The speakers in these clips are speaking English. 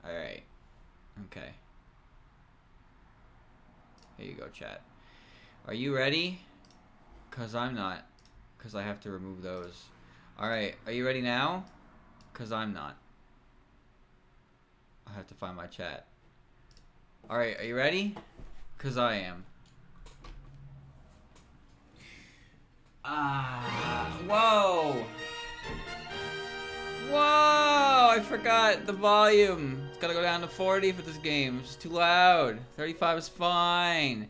Alright. Okay. Here you go, chat. Are you ready? Because I'm not. Because I have to remove those. Alright, are you ready now? Because I'm not. I have to find my chat. Alright, are you ready? Because I am. Whoa! Whoa! I forgot the volume. It's gotta go down to 40 for this game. It's too loud. 35 is fine.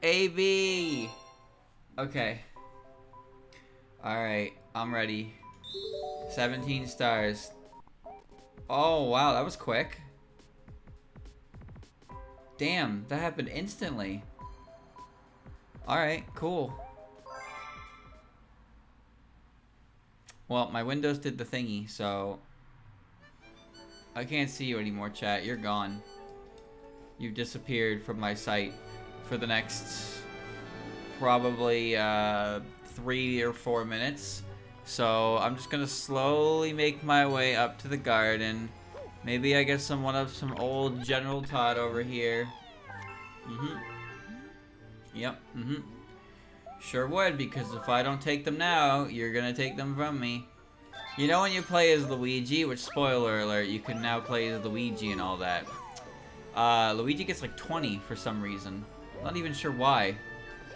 AB! Okay. Alright, I'm ready. 17 stars. Oh, wow, that was quick. Damn, that happened instantly. Alright, cool. Well, my Windows did the thingy, so I can't see you anymore, chat. You're gone. You've disappeared from my sight for the next probably 3 or 4 minutes. So I'm just gonna slowly make my way up to the garden. Maybe I get some old General Todd over here. Yep. Sure would, because if I don't take them now, you're gonna take them from me. You know when you play as Luigi, which, spoiler alert, you can now play as Luigi and all that. Luigi gets like 20 for some reason. Not even sure why.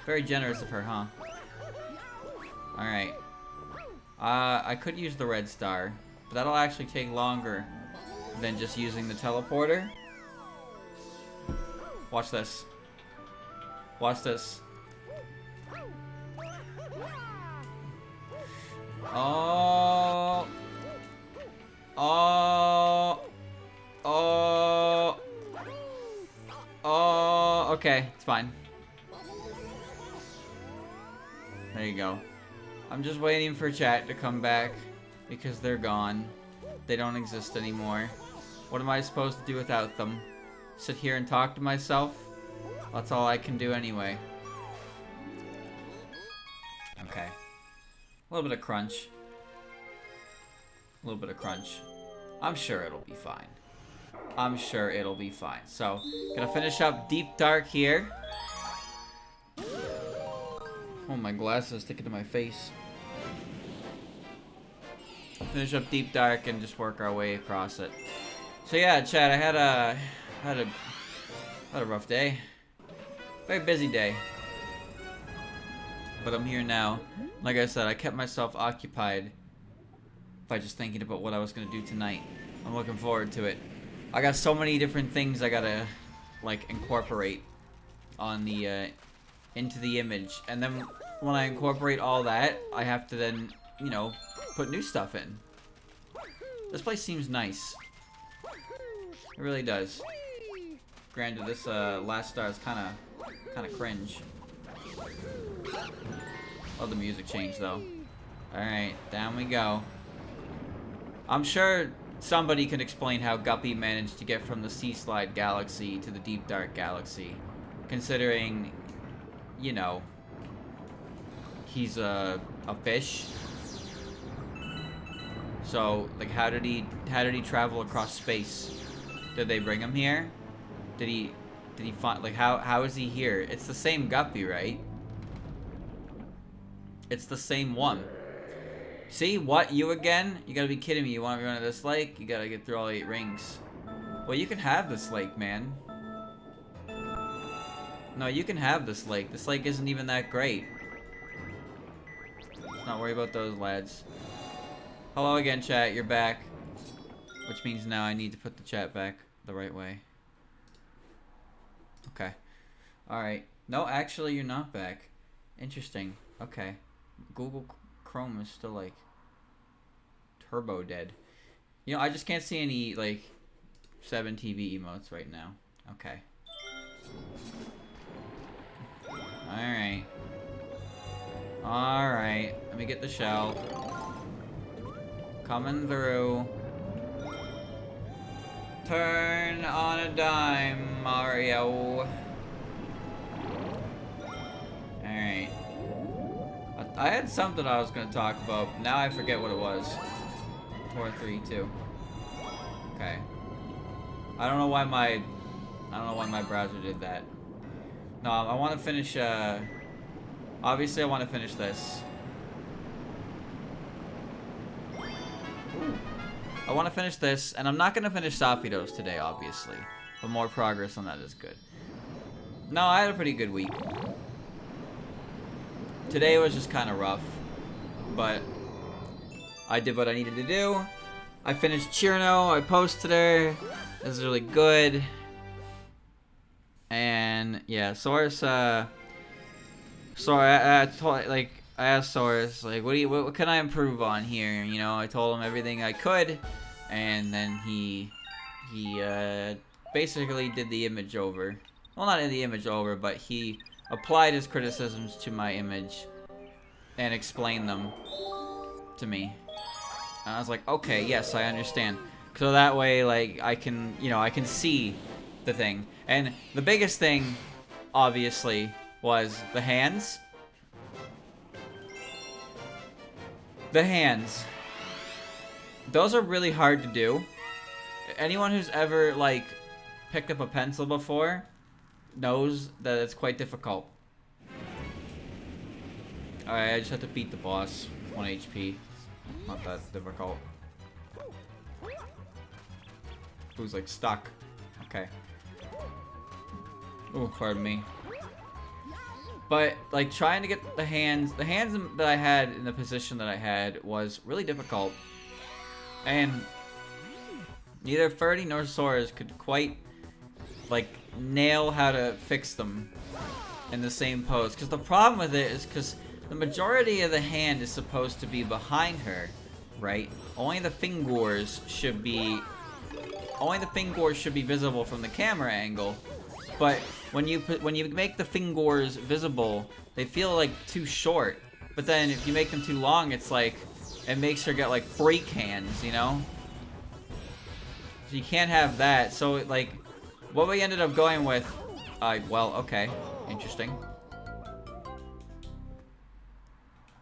Very generous of her, huh? Alright. I could use the red star, but that'll actually take longer than just using the teleporter. Watch this. Watch this. Oh. Oh. Oh. Oh. Okay, it's fine. There you go. I'm just waiting for chat to come back because they're gone. They don't exist anymore. What am I supposed to do without them? Sit here and talk to myself? That's all I can do anyway. Okay. A little bit of crunch. A little bit of crunch. I'm sure it'll be fine. I'm sure it'll be fine. So, gonna finish up Deep Dark here. Oh, my glasses sticking to my face. Finish up Deep Dark and just work our way across it. So yeah, chat, I had a rough day. Very busy day. But I'm here now. Like I said, I kept myself occupied by just thinking about what I was gonna do tonight. I'm looking forward to it. I got so many different things I gotta like incorporate on the into the image, and then when I incorporate all that, I have to then, you know, put new stuff in. This place seems nice. It really does. Granted, this last star is kind of cringe. Oh, the music changed though. All right, down we go. I'm sure somebody can explain how Guppy managed to get from the Sea Slide Galaxy to the Deep Dark Galaxy, considering, you know, he's a fish. So, like, how did he travel across space? Did they bring him here? Did he find, like, how is he here? It's the same Guppy, right? It's the same one. See, what, you again? You gotta be kidding me. You want me to run to this lake? You gotta get through all 8 rings. Well, you can have this lake, man. No, you can have this lake. This lake isn't even that great. Let's not worry about those lads. Hello again, chat. You're back. Which means now I need to put the chat back the right way. Okay. Alright. No, actually, you're not back. Interesting. Okay. Google Chrome is still, like, turbo dead. You know, I just can't see any, like, 7TV emotes right now. Okay. Alright. Alright. Let me get the shell. Coming through. Turn on a dime, Mario. Alright. I had something I was going to talk about, but now I forget what it was. 4, 3, 2. Okay. I don't know why my browser did that. No, I want to finish, obviously I want to finish this. I want to finish this, and I'm not going to finish Safidos today, obviously. But more progress on that is good. No, I had a pretty good week. Today was just kind of rough. But I did what I needed to do. I finished Chirno, I posted her. This is really good. And yeah, Source, I asked Source, like, what can I improve on here? You know, I told him everything I could, and then he basically did the image over. Well, not in the image over, but he applied his criticisms to my image and explained them to me. And I was like, okay, yes, I understand. So that way, like, I can, you know, I can see the thing. And the biggest thing, obviously, was the hands. The hands. Those are really hard to do. Anyone who's ever, like, picked up a pencil before knows that it's quite difficult. Alright, I just have to beat the boss with 1 HP. It's not that difficult. Who's, like, stuck. Okay. Oh, pardon me. But, like, trying to get the hands that I had in the position that I had was really difficult. And neither Ferdy nor Sora's could quite, like, nail how to fix them in the same pose. Because the problem with it is because the majority of the hand is supposed to be behind her, right? Only the fingers should be visible from the camera angle. But when you make the fingers visible, they feel like too short. But then if you make them too long, it's like it makes her get like freak hands, you know? So you can't have that. So like what we ended up going with, well, okay, interesting.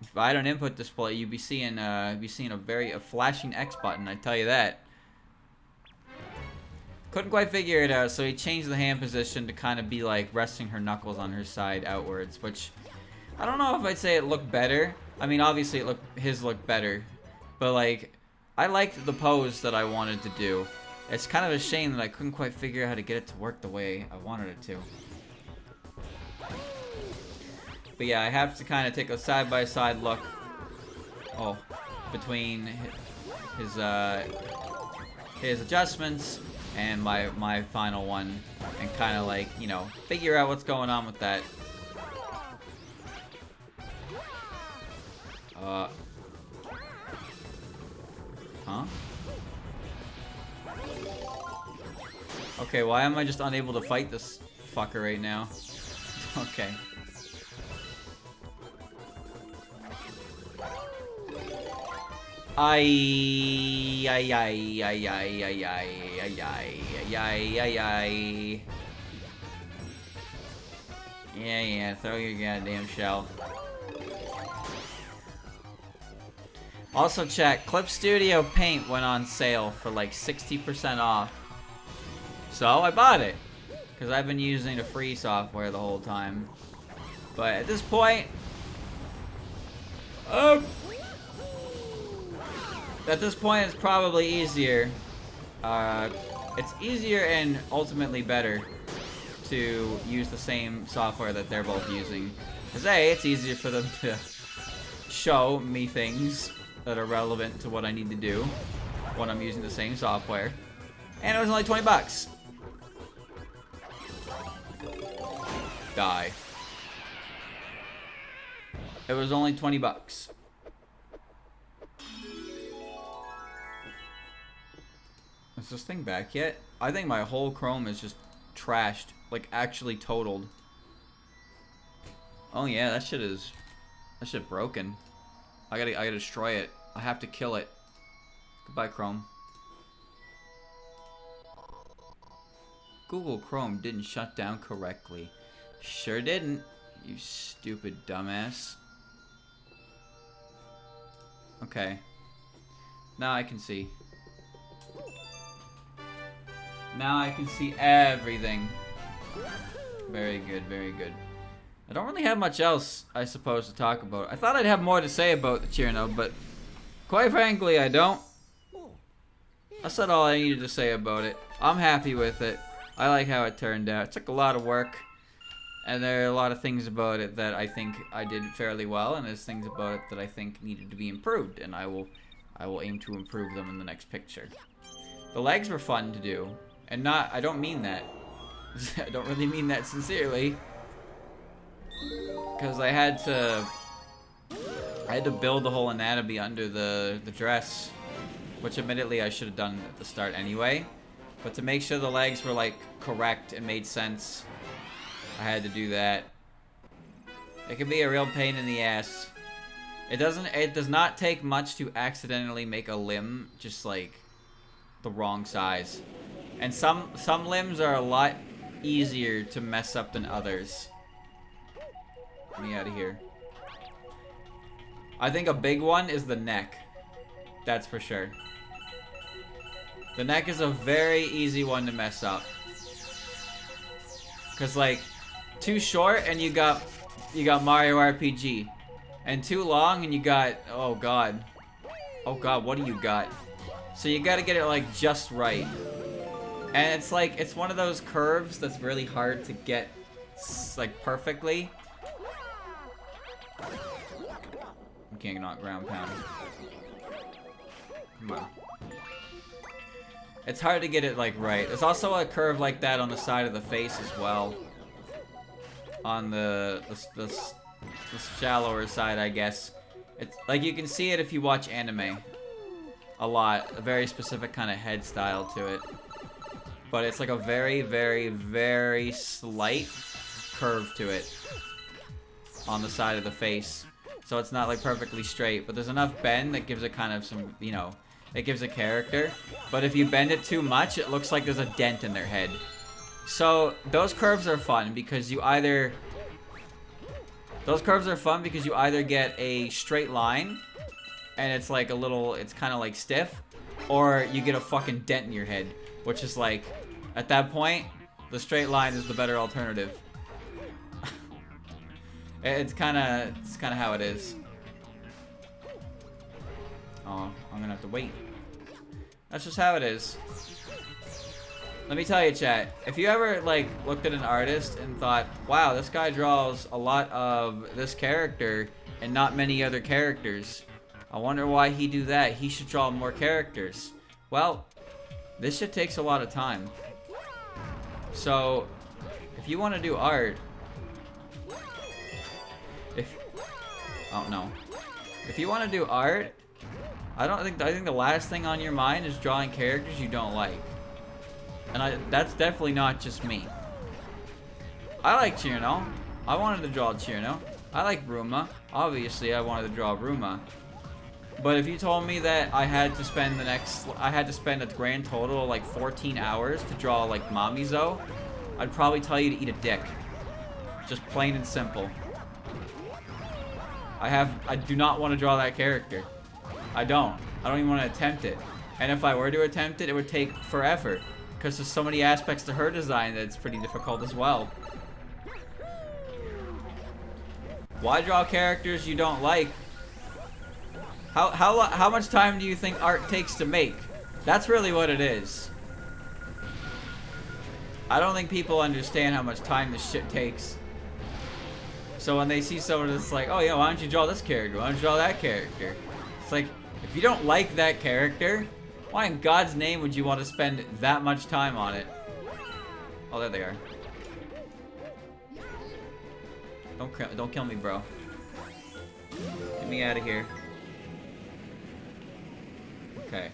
If I had an input display, you'd be seeing a flashing X button. I tell you that. Couldn't quite figure it out, so he changed the hand position to kind of be like resting her knuckles on her side outwards, which I don't know if I'd say it looked better. I mean, obviously his looked better, but like I liked the pose that I wanted to do. It's kind of a shame that I couldn't quite figure out how to get it to work the way I wanted it to. But yeah, I have to kind of take a side-by-side look. Oh, between his adjustments and my final one, and kind of like, you know, figure out what's going on with that. Huh? Okay, why am I just unable to fight this fucker right now? Okay. Yeah, throw your goddamn shell. Also check, Clip Studio Paint went on sale for like 60% off. So I bought it, because I've been using the free software the whole time. But at this point, it's probably easier. It's easier and ultimately better to use the same software that they're both using. Because A, it's easier for them to show me things that are relevant to what I need to do when I'm using the same software. And it was only 20 bucks. Die. It was only 20 bucks. Is this thing back yet? I think my whole Chrome is just trashed. Like, actually totaled. Oh yeah, that shit broken. I gotta destroy it. I have to kill it. Goodbye, Chrome. Google Chrome didn't shut down correctly. Sure didn't, you stupid dumbass. Okay. Now I can see. Now I can see everything. Very good, very good. I don't really have much else, I suppose, to talk about. I thought I'd have more to say about the Chirno, but quite frankly, I don't. I said all I needed to say about it. I'm happy with it. I like how it turned out. It took a lot of work, and there are a lot of things about it that I think I did fairly well, and there's things about it that I think needed to be improved, and I will aim to improve them in the next picture. The legs were fun to do, and I don't mean that. I don't really mean that sincerely, because I had to build the whole anatomy under the dress, which admittedly I should have done at the start anyway. But to make sure the legs were like correct and made sense, I had to do that. It can be a real pain in the ass. It does not take much to accidentally make a limb just like the wrong size. And some limbs are a lot easier to mess up than others. Get me out of here. I think a big one is the neck. That's for sure. The neck is a very easy one to mess up. Cause like, too short and you got Mario RPG. And too long and you got, oh god. Oh god, what do you got? So you gotta get it like just right. And it's like, it's one of those curves that's really hard to get like perfectly. You can't not ground pound. Come on. It's hard to get it like right. There's also a curve like that on the side of the face as well. On the shallower side, I guess. It's like you can see it if you watch anime. A lot. A very specific kind of head style to it. But it's like a very, very, very slight curve to it on the side of the face. So it's not like perfectly straight, but there's enough bend that gives it kind of some, you know, it gives a character. But if you bend it too much, it looks like there's a dent in their head. So those curves are fun because you either get a straight line and it's like a little, it's kind of like stiff, or you get a fucking dent in your head, which is like, at that point, the straight line is the better alternative. It's kind of how it is. Oh, I'm gonna have to wait. That's just how it is. Let me tell you, chat. If you ever like looked at an artist and thought, "Wow, this guy draws a lot of this character and not many other characters. I wonder why he do that. He should draw more characters." Well, this shit takes a lot of time. So, if you want to do art, if you want to do art, I think the last thing on your mind is drawing characters you don't like. And that's definitely not just me. I like Chirno. I wanted to draw Chirno. I like Ruma. Obviously, I wanted to draw Ruma. But if you told me that I had to spend a grand total of like 14 hours to draw like Mamizo, I'd probably tell you to eat a dick. Just plain and simple. I do not want to draw that character. I don't even want to attempt it. And if I were to attempt it, it would take forever. Because there's so many aspects to her design that it's pretty difficult as well. Why draw characters you don't like? How much time do you think art takes to make? That's really what it is. I don't think people understand how much time this shit takes. So when they see someone that's like, oh yeah, why don't you draw this character? Why don't you draw that character? It's like, if you don't like that character, why in God's name would you want to spend that much time on it? Oh, there they are. Don't kill me, bro. Get me out of here. Okay.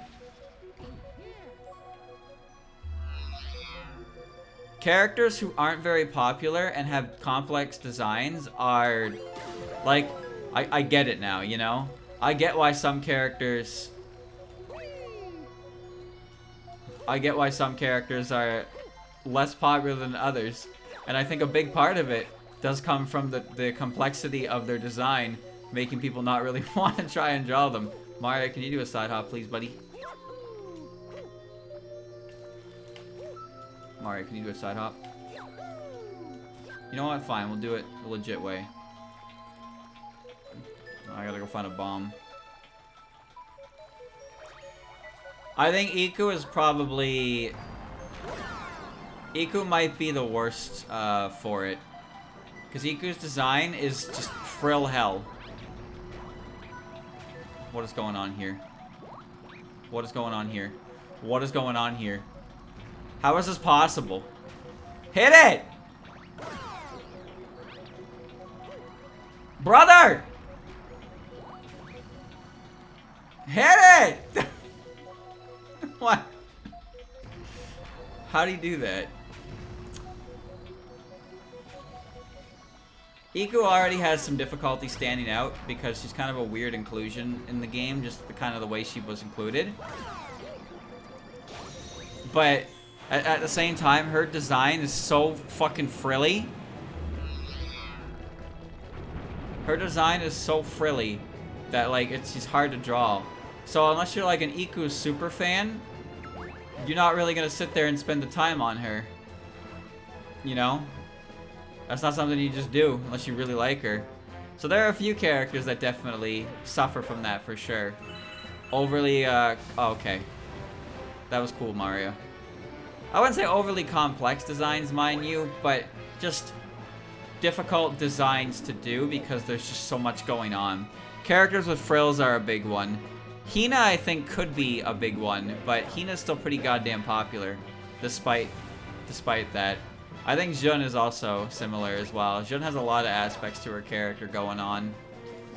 Characters who aren't very popular and have complex designs are, like, I get it now, you know? I get why some characters are less popular than others. And I think a big part of it does come from the complexity of their design, making people not really want to try and draw them. Mario, can you do a side hop, please, buddy? Mario, can you do a side hop? You know what? Fine, we'll do it the legit way. I gotta go find a bomb. I think Iku is probably... Iku might be the worst for it. Because Iku's design is just frill hell. What is going on here? What is going on here? What is going on here? How is this possible? Hit it! Brother! Hit it! What? How do you do that? Iku already has some difficulty standing out because she's kind of a weird inclusion in the game, just the kind of the way she was included. But at the same time, her design is so fucking frilly. Her design is so frilly that like it's just hard to draw. So unless you're like an Iku super fan, you're not really gonna sit there and spend the time on her. You know? That's not something you just do unless you really like her. So there are a few characters that definitely suffer from that for sure. Overly, oh, okay. That was cool, Mario. I wouldn't say overly complex designs, mind you, but just difficult designs to do because there's just so much going on. Characters with frills are a big one. Hina, I think, could be a big one, but Hina's still pretty goddamn popular, despite that. I think Jun is also similar as well. Jun has a lot of aspects to her character going on,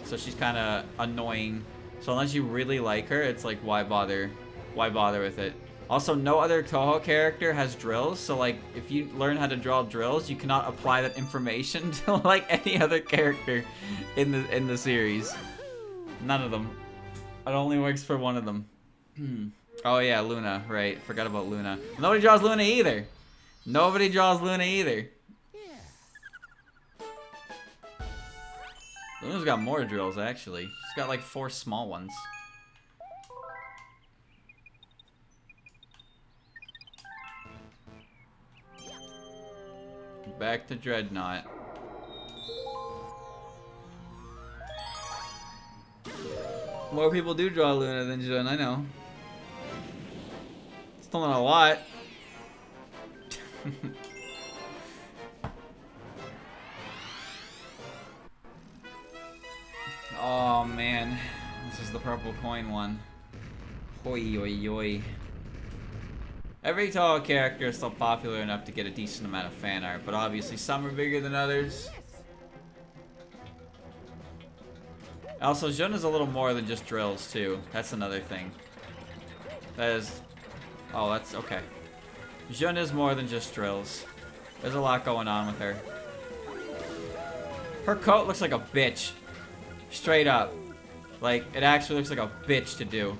so she's kind of annoying. So unless you really like her, it's like, why bother? Why bother with it? Also, no other Touhou character has drills, so like, if you learn how to draw drills, you cannot apply that information to like any other character in the series. None of them. It only works for one of them. Oh yeah, Luna, right. Forgot about Luna. Nobody draws Luna either. Nobody draws Luna either. Luna's got more drills, actually. She's got like 4 small ones. Back to Dreadnought. More people do draw Luna than Jun, I know. Still not a lot. Oh man, this is the purple coin one. Hoi oi oi. Every Touhou character is still popular enough to get a decent amount of fan art, but obviously some are bigger than others. Also, Jun is a little more than just drills too. That's another thing. That is... Oh, that's okay. Jun is more than just drills. There's a lot going on with her. Her coat looks like a bitch. Straight up. Like, it actually looks like a bitch to do.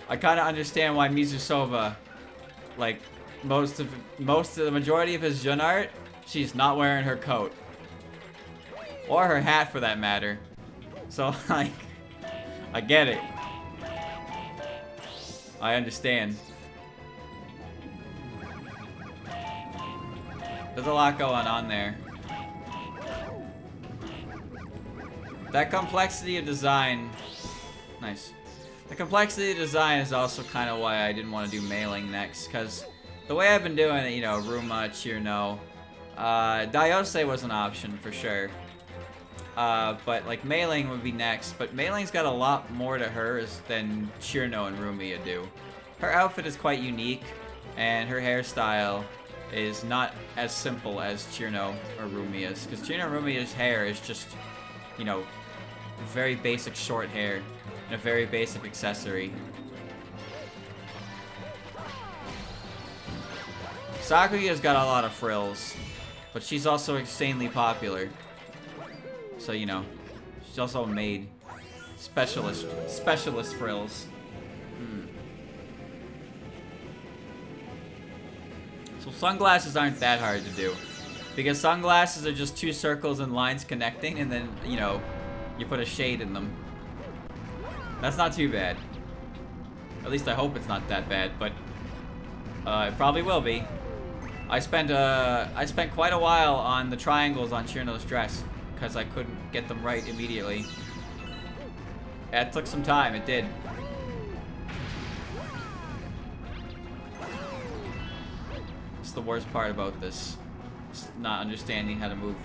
I kind of understand why Mizusova, like, most of the majority of his Jun art, she's not wearing her coat. Or her hat, for that matter. So, like, I get it. I understand. There's a lot going on there. That complexity of design... Nice. The complexity of design is also kind of why I didn't want to do mailing next, because the way I've been doing it, you know, Ruma, Chirno, Daiose was an option for sure. But like mailing would be next, but mailing's got a lot more to her than Chirno and Rumia do. Her outfit is quite unique, and her hairstyle is not as simple as Chirno or Rumia's, because Chirno and Rumia's hair is just, you know, very basic short hair. A very basic accessory. Sakuya's got a lot of frills, but she's also insanely popular. So, you know, she's also a maid. Specialist frills. So sunglasses aren't that hard to do, because sunglasses are just 2 circles and lines connecting, and then, you know, you put a shade in them. That's not too bad. At least I hope it's not that bad, but It probably will be. I spent quite a while on the triangles on Chirno's dress because I couldn't get them right immediately. It took some time, it did. It's the worst part about this. It's not understanding how to move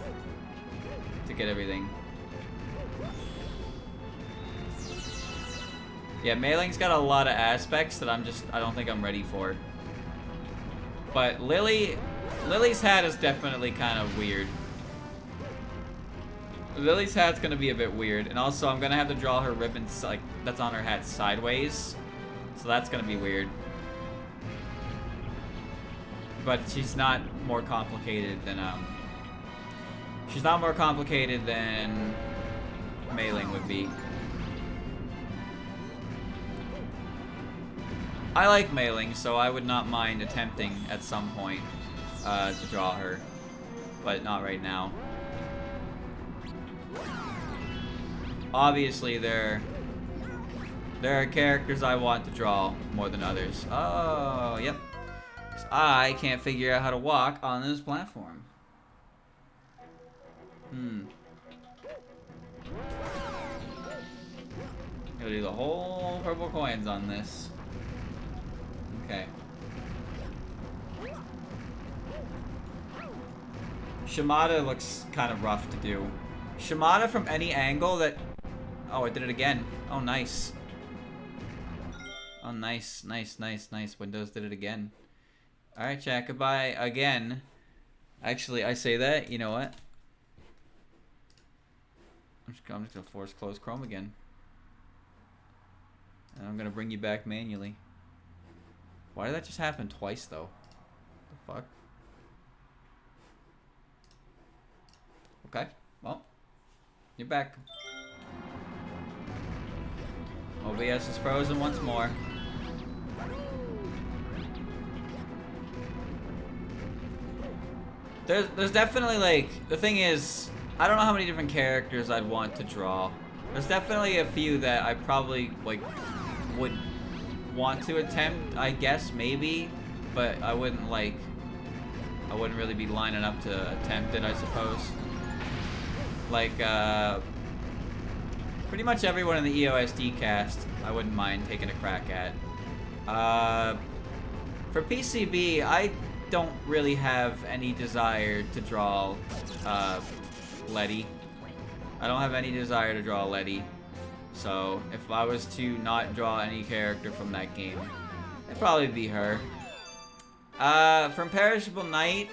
to get everything. Yeah, Meiling's got a lot of aspects that I don't think I'm ready for. But Lily's hat is definitely kind of weird. Lily's hat's gonna be a bit weird, and also I'm gonna have to draw her ribbons like that's on her hat sideways, so that's gonna be weird. But she's not more complicated than Meiling would be. I like Meiling, so I would not mind attempting at some point to draw her, but not right now. Obviously, there are characters I want to draw more than others. Oh, yep. 'Cause I can't figure out how to walk on this platform. Gotta do the whole purple coins on this. Okay. Shimada looks kind of rough to do. Shimada from any angle that... Oh, I did it again. Oh, nice. Oh, nice, nice, nice, nice. Windows did it again. Alright, chat. Goodbye again. Actually, I say that. You know what? I'm just gonna force close Chrome again. And I'm gonna bring you back manually. Why did that just happen twice, though? The fuck? Okay, well, you're back. OBS is frozen once more. There's definitely, like, the thing is, I don't know how many different characters I'd want to draw. There's definitely a few that I probably, like, would want to attempt, I guess, maybe, but I wouldn't really be lining up to attempt it, I suppose. Like, pretty much everyone in the EOSD cast, I wouldn't mind taking a crack at. For PCB, I don't really have any desire to draw, Letty. I don't have any desire to draw Letty. So, if I was to not draw any character from that game, it'd probably be her. From Perishable Night,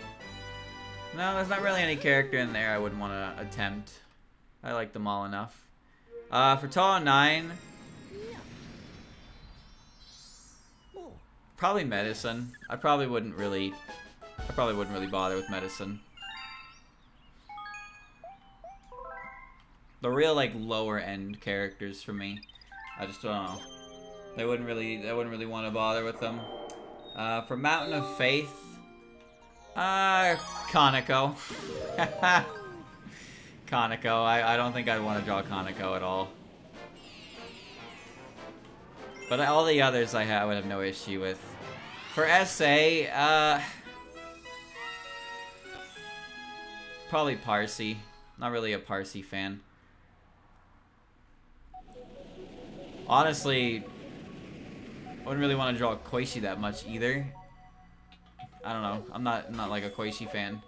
no, there's not really any character in there I would want to attempt. I like them all enough. For Touhou 9, probably Medicine. I probably wouldn't really bother with Medicine. The real, like, lower end characters for me, I just don't know. I wouldn't really want to bother with them. For Mountain of Faith, Kaneko. Kaneko. I don't think I'd want to draw Kaneko at all. But all the others I would have no issue with. For SA, probably Parsi. Not really a Parsi fan. Honestly, I wouldn't really want to draw Koishi that much either. I don't know. I'm not like a Koishi fan.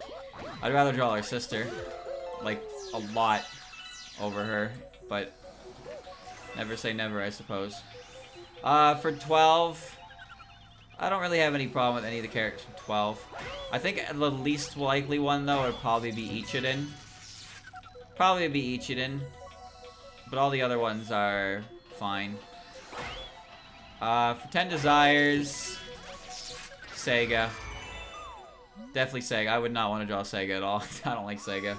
I'd rather draw her sister, like, a lot over her, but never say never, I suppose. For 12, I don't really have any problem with any of the characters from 12. I think the least likely one, though, would probably be Ichiden. Probably be Ichiden, but all the other ones are fine. For 10 Desires, Sega. Definitely Sega. I would not want to draw Sega at all. I don't like Sega.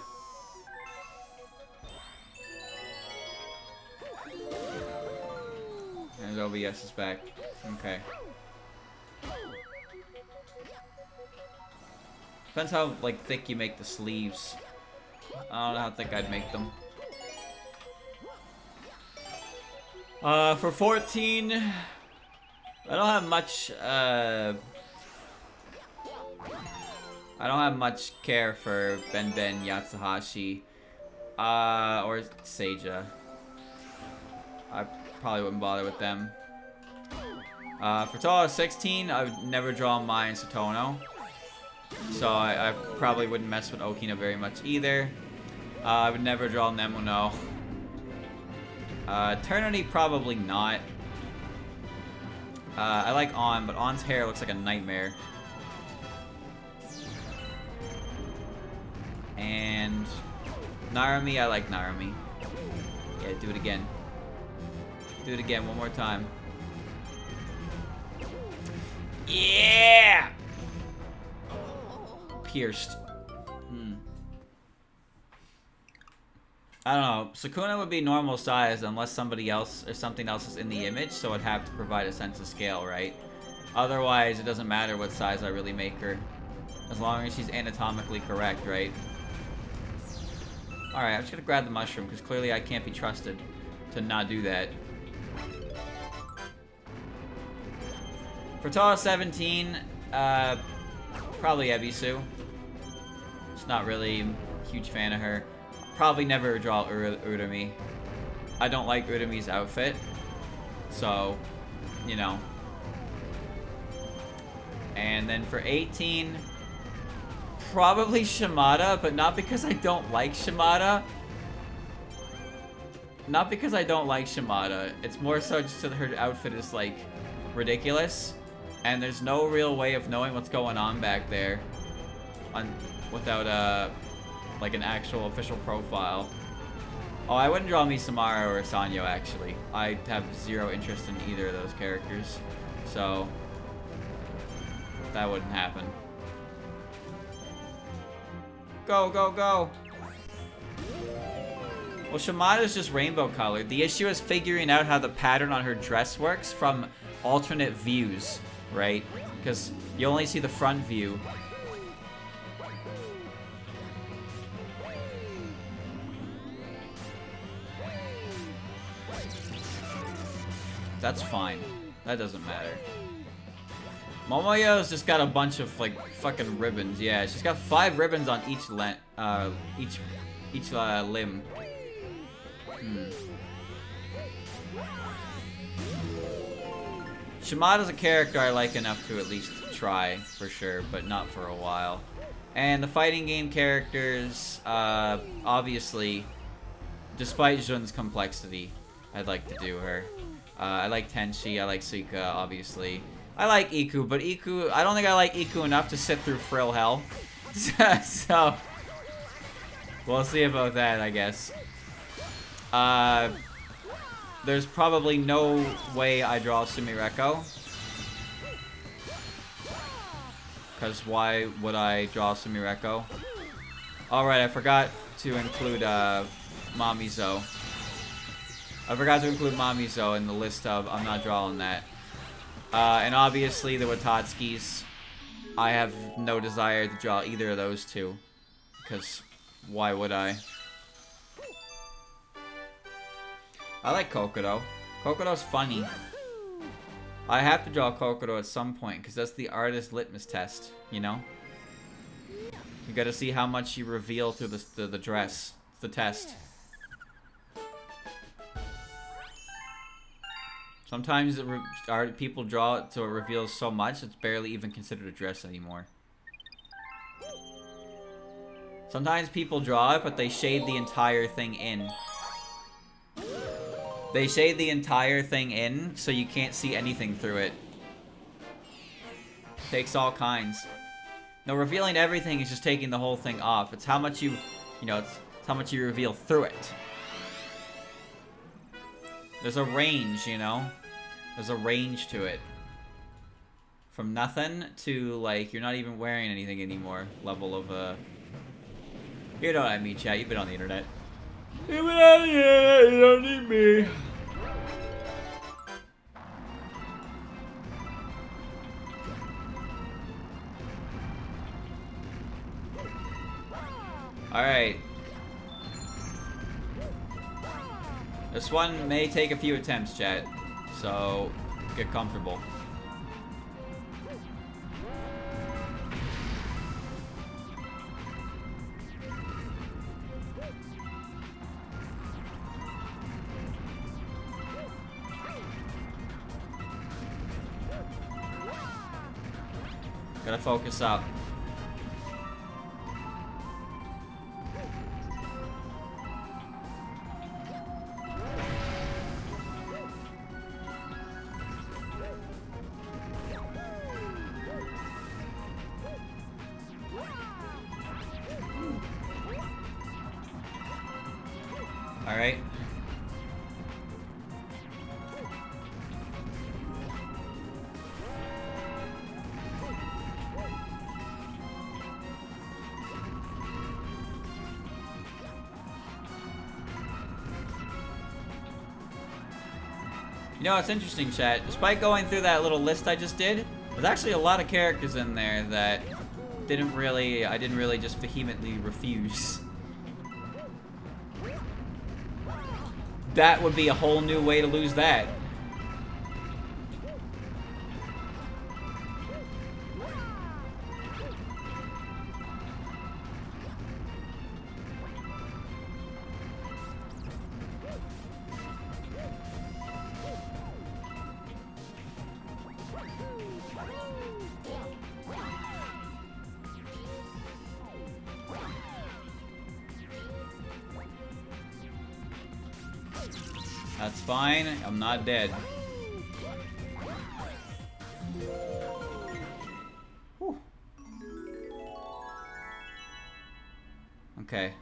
And OBS is back. Okay. Depends how, like, thick you make the sleeves. I don't know how thick I'd make them. For 14, I don't have much I don't have much care for Ben, Yatsuhashi, or Seija. I probably wouldn't bother with them. For Touhou 16, I would never draw Mai and Satono. So I probably wouldn't mess with Okina very much either. I would never draw Nemuno. Eternity, probably not. I like On, but On's hair looks like a nightmare. And Narumi, I like Narumi. Yeah, do it again. Do it again, one more time. Yeah! Pierced. I don't know. Sukuna would be normal size unless somebody else or something else is in the image, so it'd have to provide a sense of scale, right? Otherwise, it doesn't matter what size I really make her. As long as she's anatomically correct, right? Alright, I'm just gonna grab the mushroom, because clearly I can't be trusted to not do that. For Touhou 17, probably Ebisu. Just not really a huge fan of her. Probably never draw Urumi. I don't like Urumi's outfit. So, you know. And then for 18, probably Shimada, but not because I don't like Shimada. Not because I don't like Shimada. It's more so just that her outfit is, like, ridiculous. And there's no real way of knowing what's going on back there without, like, an actual official profile. Oh, I wouldn't draw Misamaru or Sanyo, actually. I have zero interest in either of those characters. So, that wouldn't happen. Go, go, go! Well, Shimada's just rainbow colored. The issue is figuring out how the pattern on her dress works from alternate views, right? Because you only see the front view. That's fine. That doesn't matter. Momoyo's just got a bunch of, like, fucking ribbons. Yeah, she's got 5 ribbons on each limb. Shimada's a character I like enough to at least try, for sure, but not for a while. And the fighting game characters, obviously, despite Jun's complexity, I'd like to do her. I like Tenshi, I like Suika, obviously. I like Iku, but Iku, I don't think I like Iku enough to sit through Frill Hell. So, we'll see about that, I guess. There's probably no way I draw Sumireko. Because why would I draw Sumireko? Alright, I forgot to include Mamizo. I forgot to include Mamizo in the list of I'm not drawing that. And obviously the Watatskis. I have no desire to draw either of those two. Because why would I? I like Kokoro. Kokoro's funny. I have to draw Kokoro at some point, because that's the artist litmus test, you know? You gotta see how much you reveal through the dress. It's the test. Sometimes people draw it so it reveals so much, it's barely even considered a dress anymore. Sometimes people draw it, but they shade the entire thing in. They shade the entire thing in, so you can't see anything through it. Takes all kinds. No, revealing everything is just taking the whole thing off. It's how much you know, it's how much you reveal through it. There's a range, you know? There's a range to it. From nothing to, like, you're not even wearing anything anymore. Level of, you know what I mean, chat. You've been on the internet. You've been on the internet. You don't need me. Alright. This one may take a few attempts, chat. So, get comfortable. Gotta focus up. Alright. You know, it's interesting, chat. Despite going through that little list I just did, there's actually a lot of characters in there that I didn't really just vehemently refuse. That would be a whole new way to lose that. That's fine. I'm not dead. Whew. Okay.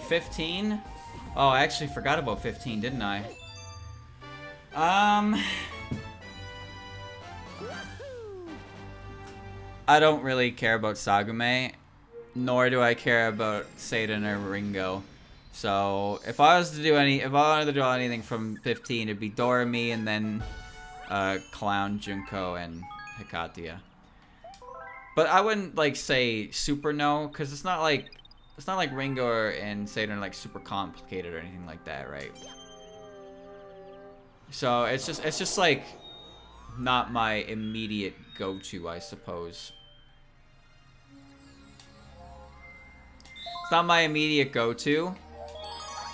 15? Oh, I actually forgot about 15, didn't I? I don't really care about Sagume, nor do I care about Satan or Ringo. So if I wanted to draw anything from 15, it'd be Doremi and then Clown, Junko, and Hikatia. But I wouldn't like say super no, because it's not like Ringo and Satan are like super complicated or anything like that, right? So it's just like not my immediate go-to, I suppose. It's not my immediate go-to.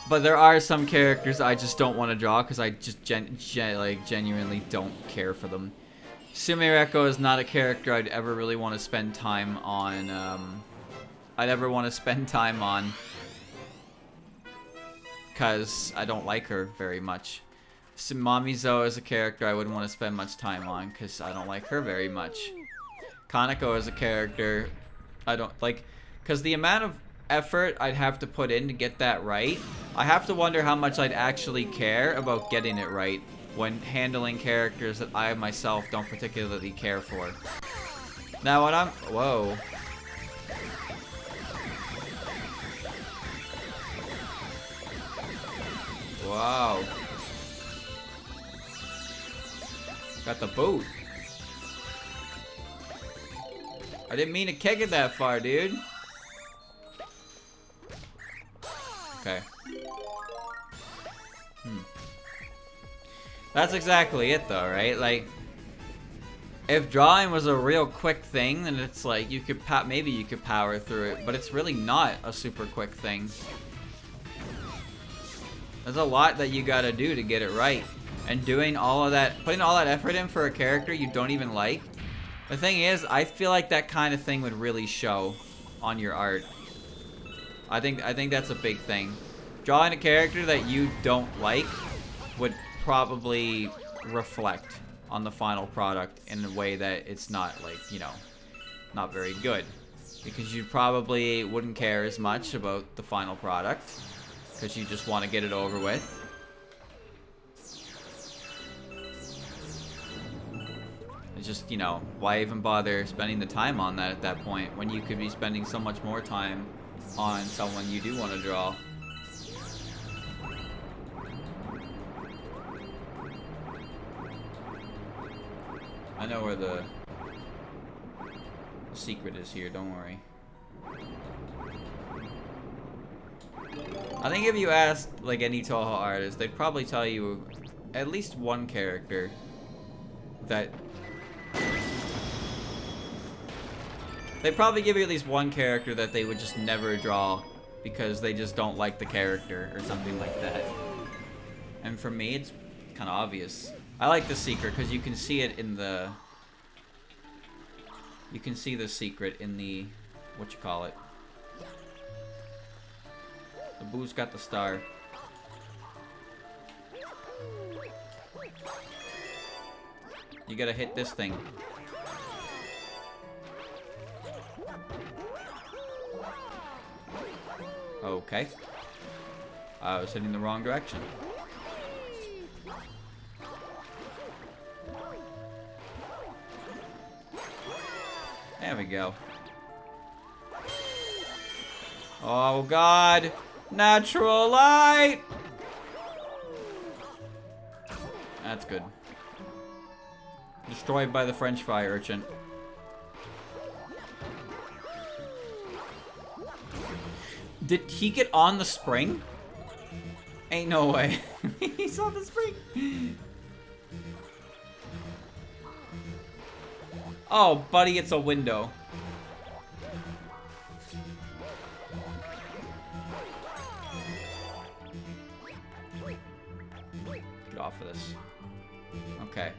But there are some characters I just don't want to draw because I just genuinely don't care for them. Sumireko is not a character I'd ever really want to spend time on. Because I don't like her very much. Mamizo is a character I wouldn't want to spend much time on because I don't like her very much. Kaneko is a character I don't like because the amount of effort I'd have to put in to get that right, I have to wonder how much I'd actually care about getting it right when handling characters that I myself don't particularly care for. Now when whoa. Wow. Got the boot. I didn't mean to kick it that far, dude. Okay. That's exactly it though, right? Like, if drawing was a real quick thing, then it's like you could maybe you could power through it, but it's really not a super quick thing. There's a lot that you gotta do to get it right. And doing all of that, putting all that effort in for a character you don't even like. The thing is, I feel like that kind of thing would really show on your art. I think that's a big thing. Drawing a character that you don't like would probably reflect on the final product in a way that it's not like, you know, not very good. Because you probably wouldn't care as much about the final product because you just want to get it over with. It's just, you know, why even bother spending the time on that at that point when you could be spending so much more time on someone you do want to draw. I know where the secret is here, don't worry. I think if you asked like any Touhou artist, they'd probably tell you at least one character that they'd probably give you at least one character that they would just never draw because they just don't like the character or something like that. And for me, it's kind of obvious. I like the secret because you can see it in the You can see the secret in the... whatchamacallit. The Boo's got the star. You gotta hit this thing. Okay. I was heading the wrong direction. There we go. Oh god! Natural light! That's good. Destroyed by the French fry urchin. Did he get on the spring? Ain't no way. He's on the spring. Oh, buddy, it's a window. Get off of this. Okay.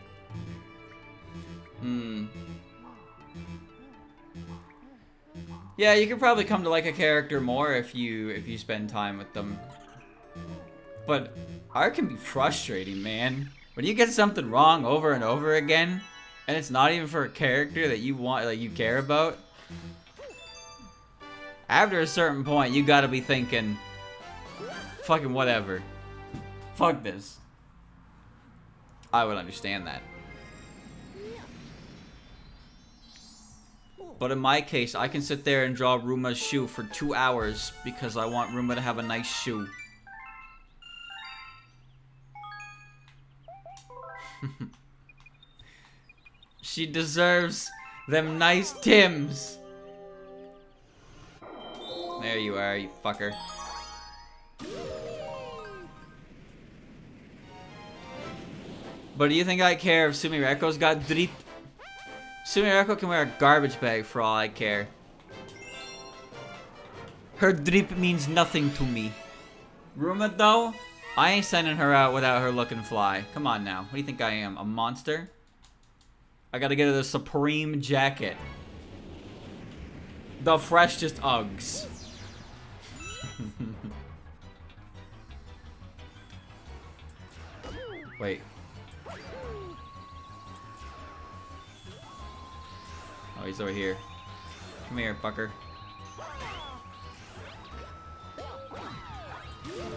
Yeah, you could probably come to like a character more if you spend time with them. But art can be frustrating, man. When you get something wrong over and over again, and it's not even for a character that you want, like you care about. After a certain point, you gotta be thinking, fucking whatever. Fuck this. I would understand that. But in my case, I can sit there and draw Ruma's shoe for 2 hours because I want Ruma to have a nice shoe. She deserves them nice Tims. There you are, you fucker. But do you think I care if Sumireko's got drip? Sumireko can wear a garbage bag for all I care. Her drip means nothing to me. Ruma though? I ain't sending her out without her looking fly. Come on now. What do you think I am? A monster? I gotta get her the Supreme jacket. The freshest Uggs. Wait. Oh, he's over here. Come here, fucker.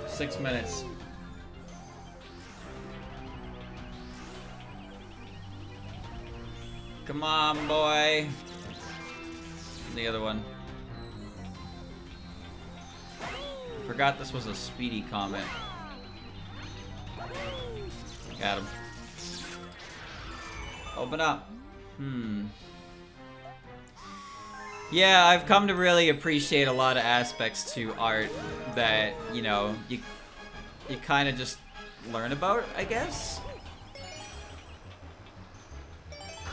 6 minutes. Come on, boy. The other one. Forgot this was a speedy comment. Got him. Open up. Yeah, I've come to really appreciate a lot of aspects to art that, you know, you kind of just learn about, I guess.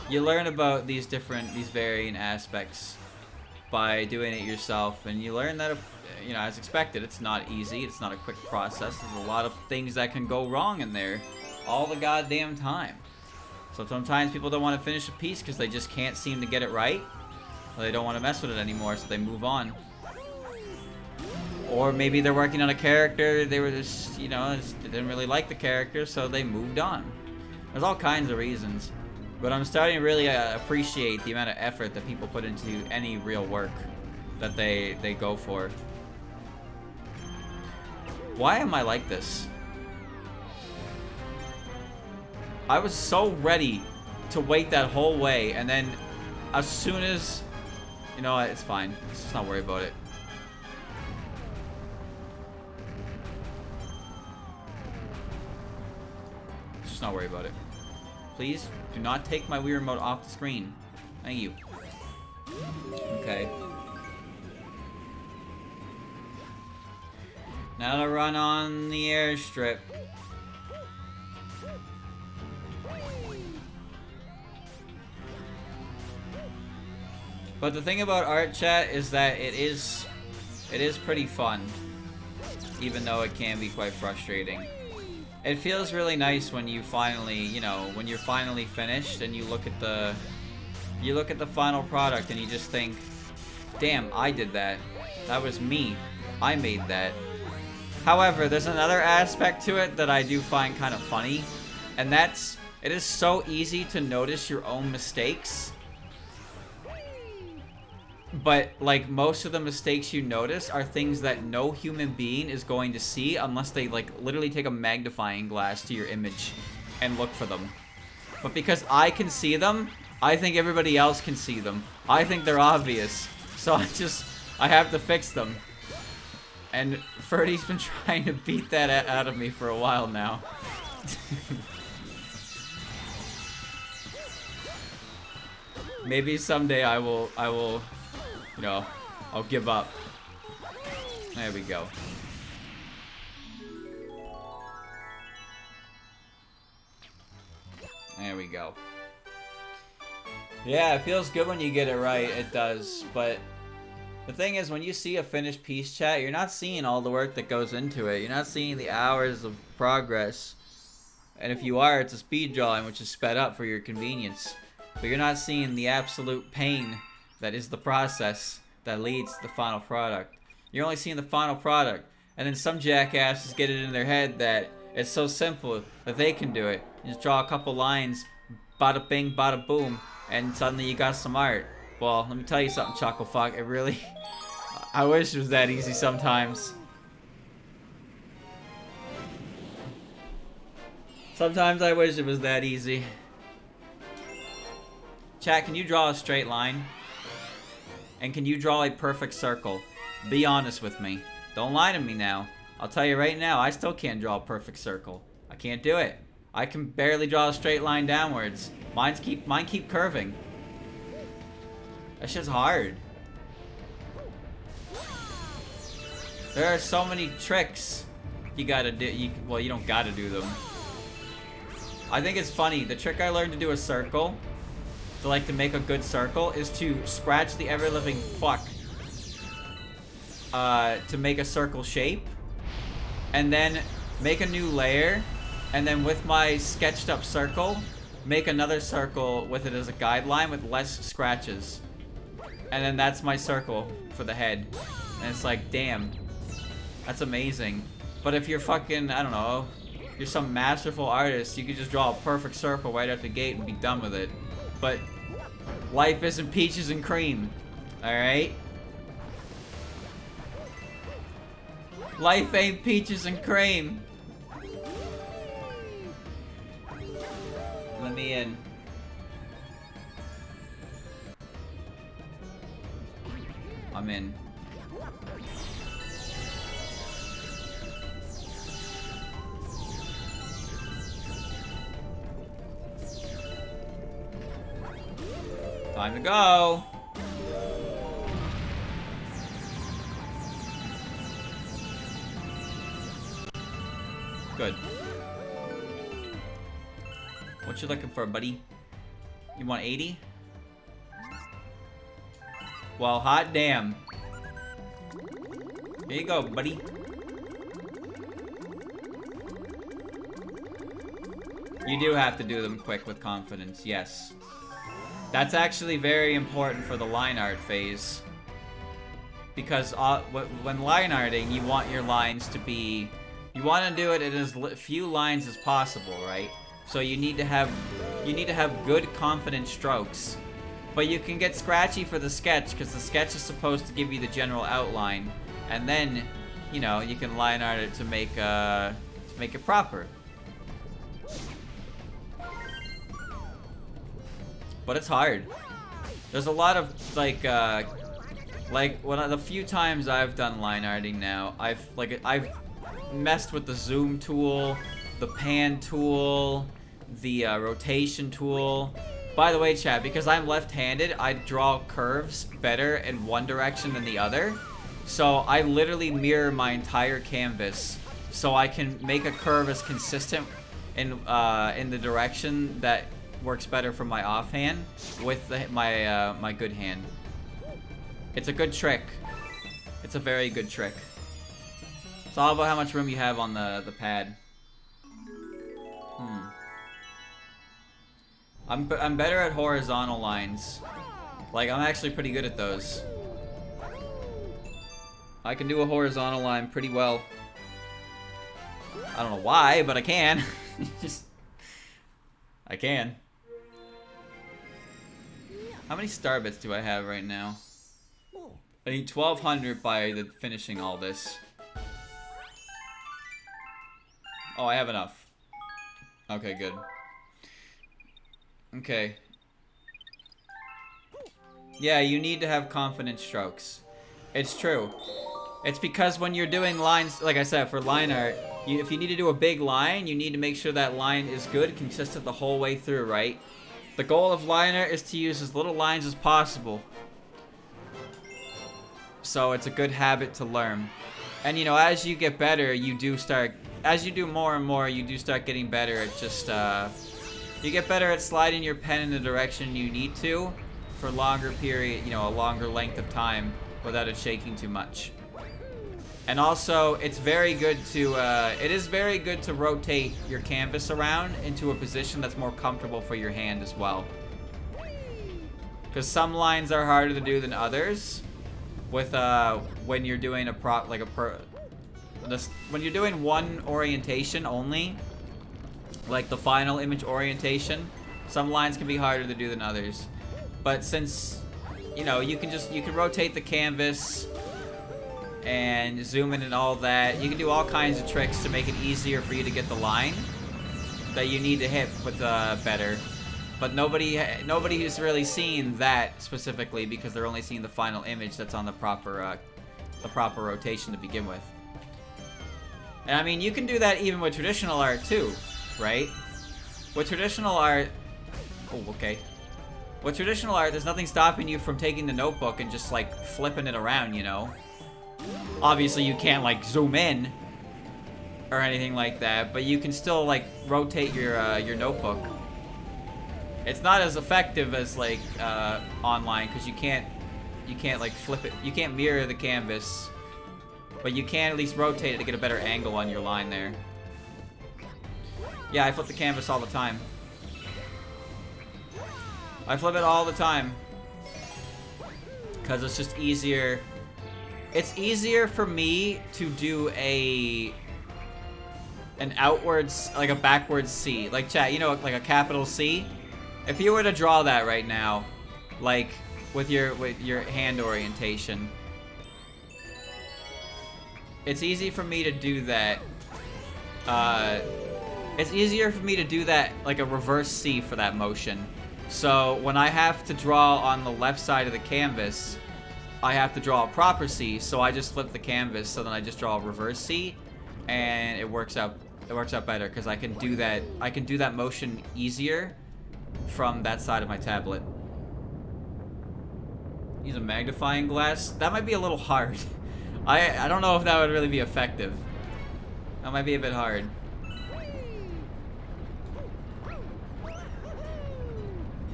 You learn about these varying aspects by doing it yourself, and you learn that, you know, as expected, it's not easy, it's not a quick process, there's a lot of things that can go wrong in there all the goddamn time. So sometimes people don't want to finish a piece because they just can't seem to get it right. They don't want to mess with it anymore, so they move on. Or maybe they're working on a character, they were just, you know, they didn't really like the character, so they moved on. There's all kinds of reasons. But I'm starting to really appreciate the amount of effort that people put into any real work that they go for. Why am I like this? I was so ready to wait that whole way, and then as soon as... You know what? It's fine. Let's just not worry about it. Let's just not worry about it. Please, do not take my Wii remote off the screen. Thank you. Okay. Now to run on the airstrip. But the thing about art chat is that it is pretty fun, even though it can be quite frustrating. It feels really nice when you finally, you know, when you're finally finished and you look at the You look at the final product and you just think, damn, I did that. That was me. I made that. However, there's another aspect to it that I do find kind of funny, and that's, it is so easy to notice your own mistakes. But, like, most of the mistakes you notice are things that no human being is going to see unless they, like, literally take a magnifying glass to your image and look for them. But because I can see them, I think everybody else can see them. I think they're obvious. So I have to fix them. And Ferdy's been trying to beat that out of me for a while now. Maybe someday I will, you know, I'll give up. There we go. There we go. Yeah, it feels good when you get it right. It does. But the thing is, when you see a finished piece, chat, you're not seeing all the work that goes into it. You're not seeing the hours of progress. And if you are, it's a speed drawing, which is sped up for your convenience. But you're not seeing the absolute pain that is the process that leads to the final product. You're only seeing the final product. And then some jackasses get it in their head that it's so simple that they can do it. You just draw a couple lines, bada bing, bada boom, and suddenly you got some art. Well, let me tell you something, Chucklefuck. It really... I wish it was that easy sometimes. Sometimes I wish it was that easy. Chat, can you draw a straight line? And can you draw a perfect circle? Be honest with me. Don't lie to me now. I'll tell you right now, I still can't draw a perfect circle. I can't do it. I can barely draw a straight line downwards. Mine keep curving. That shit's hard. There are so many tricks you gotta do. Well, you don't gotta do them. I think it's funny. The trick I learned to do a circle, to make a good circle, is to scratch the ever-living fuck to make a circle shape, and then make a new layer, and then with my sketched up circle, make another circle with it as a guideline with less scratches. And then that's my circle for the head. And it's like, damn. That's amazing. But if you're fucking, I don't know, you're some masterful artist, you could just draw a perfect circle right out the gate and be done with it. But life isn't peaches and cream. Alright? Life ain't peaches and cream. Let me in. I'm in. Time to go. Good. What you looking for, buddy? You want 80? Well, hot damn. Here you go, buddy. You do have to do them quick with confidence, yes. That's actually very important for the line art phase. Because when line arting, you want your lines to be... You want to do it in as few lines as possible, right? So you need to have good, confident strokes. But you can get scratchy for the sketch, because the sketch is supposed to give you the general outline. And then, you know, you can line art it to make it proper. But it's hard. There's a lot of, like the few times I've done line arting now, I've messed with the zoom tool, the pan tool, the rotation tool. By the way, chat, because I'm left-handed, I draw curves better in one direction than the other. So I literally mirror my entire canvas, so I can make a curve as consistent in the direction that works better for my offhand with my good hand. It's a good trick. It's a very good trick. It's all about how much room you have on the pad. I'm better at horizontal lines. Like, I'm actually pretty good at those. I can do a horizontal line pretty well. I don't know why, but I can. Just... I can. How many star bits do I have right now? I need 1,200 by finishing all this. Oh, I have enough. Okay, good. Okay. Yeah, you need to have confident strokes. It's true. It's because when you're doing lines, like I said, for line art, if you need to do a big line, you need to make sure that line is good, consistent the whole way through, right? The goal of line art is to use as little lines as possible. So it's a good habit to learn. And, you know, as you get better, you do start... As you do more and more, you do start getting better at just, you get better at sliding your pen in the direction you need to for longer period, you know, a longer length of time without it shaking too much. And also, it's very good to, it is very good to rotate your canvas around into a position that's more comfortable for your hand as well. Because some lines are harder to do than others. With, when you're doing when you're doing one orientation only, like the final image orientation, some lines can be harder to do than others. But since, you know, you can rotate the canvas and zoom in and all that, you can do all kinds of tricks to make it easier for you to get the line that you need to hit with better. But nobody has really seen that specifically because they're only seeing the final image that's on the proper rotation to begin with. And I mean, you can do that even with traditional art too, right? With traditional art... Oh, okay. With traditional art, there's nothing stopping you from taking the notebook and just, like, flipping it around, you know? Obviously, you can't, like, zoom in or anything like that, but you can still, like, rotate your notebook. It's not as effective as, like, online, because you can't, like, flip it. You can't mirror the canvas. But you can at least rotate it to get a better angle on your line there. Yeah, I flip the canvas all the time. I flip it all the time. Because it's just easier. It's easier for me to do an outwards, like a backwards C. Like, chat, you know, like a capital C? If you were to draw that right now, like, with your hand orientation, it's easy for me to do that. It's easier for me to do that, like a reverse C for that motion. So when I have to draw on the left side of the canvas, I have to draw a proper C. So I just flip the canvas. So then I just draw a reverse C, and it works out. It works out better because I can do that. I can do that motion easier from that side of my tablet. Use a magnifying glass. That might be a little hard. I don't know if that would really be effective. That might be a bit hard.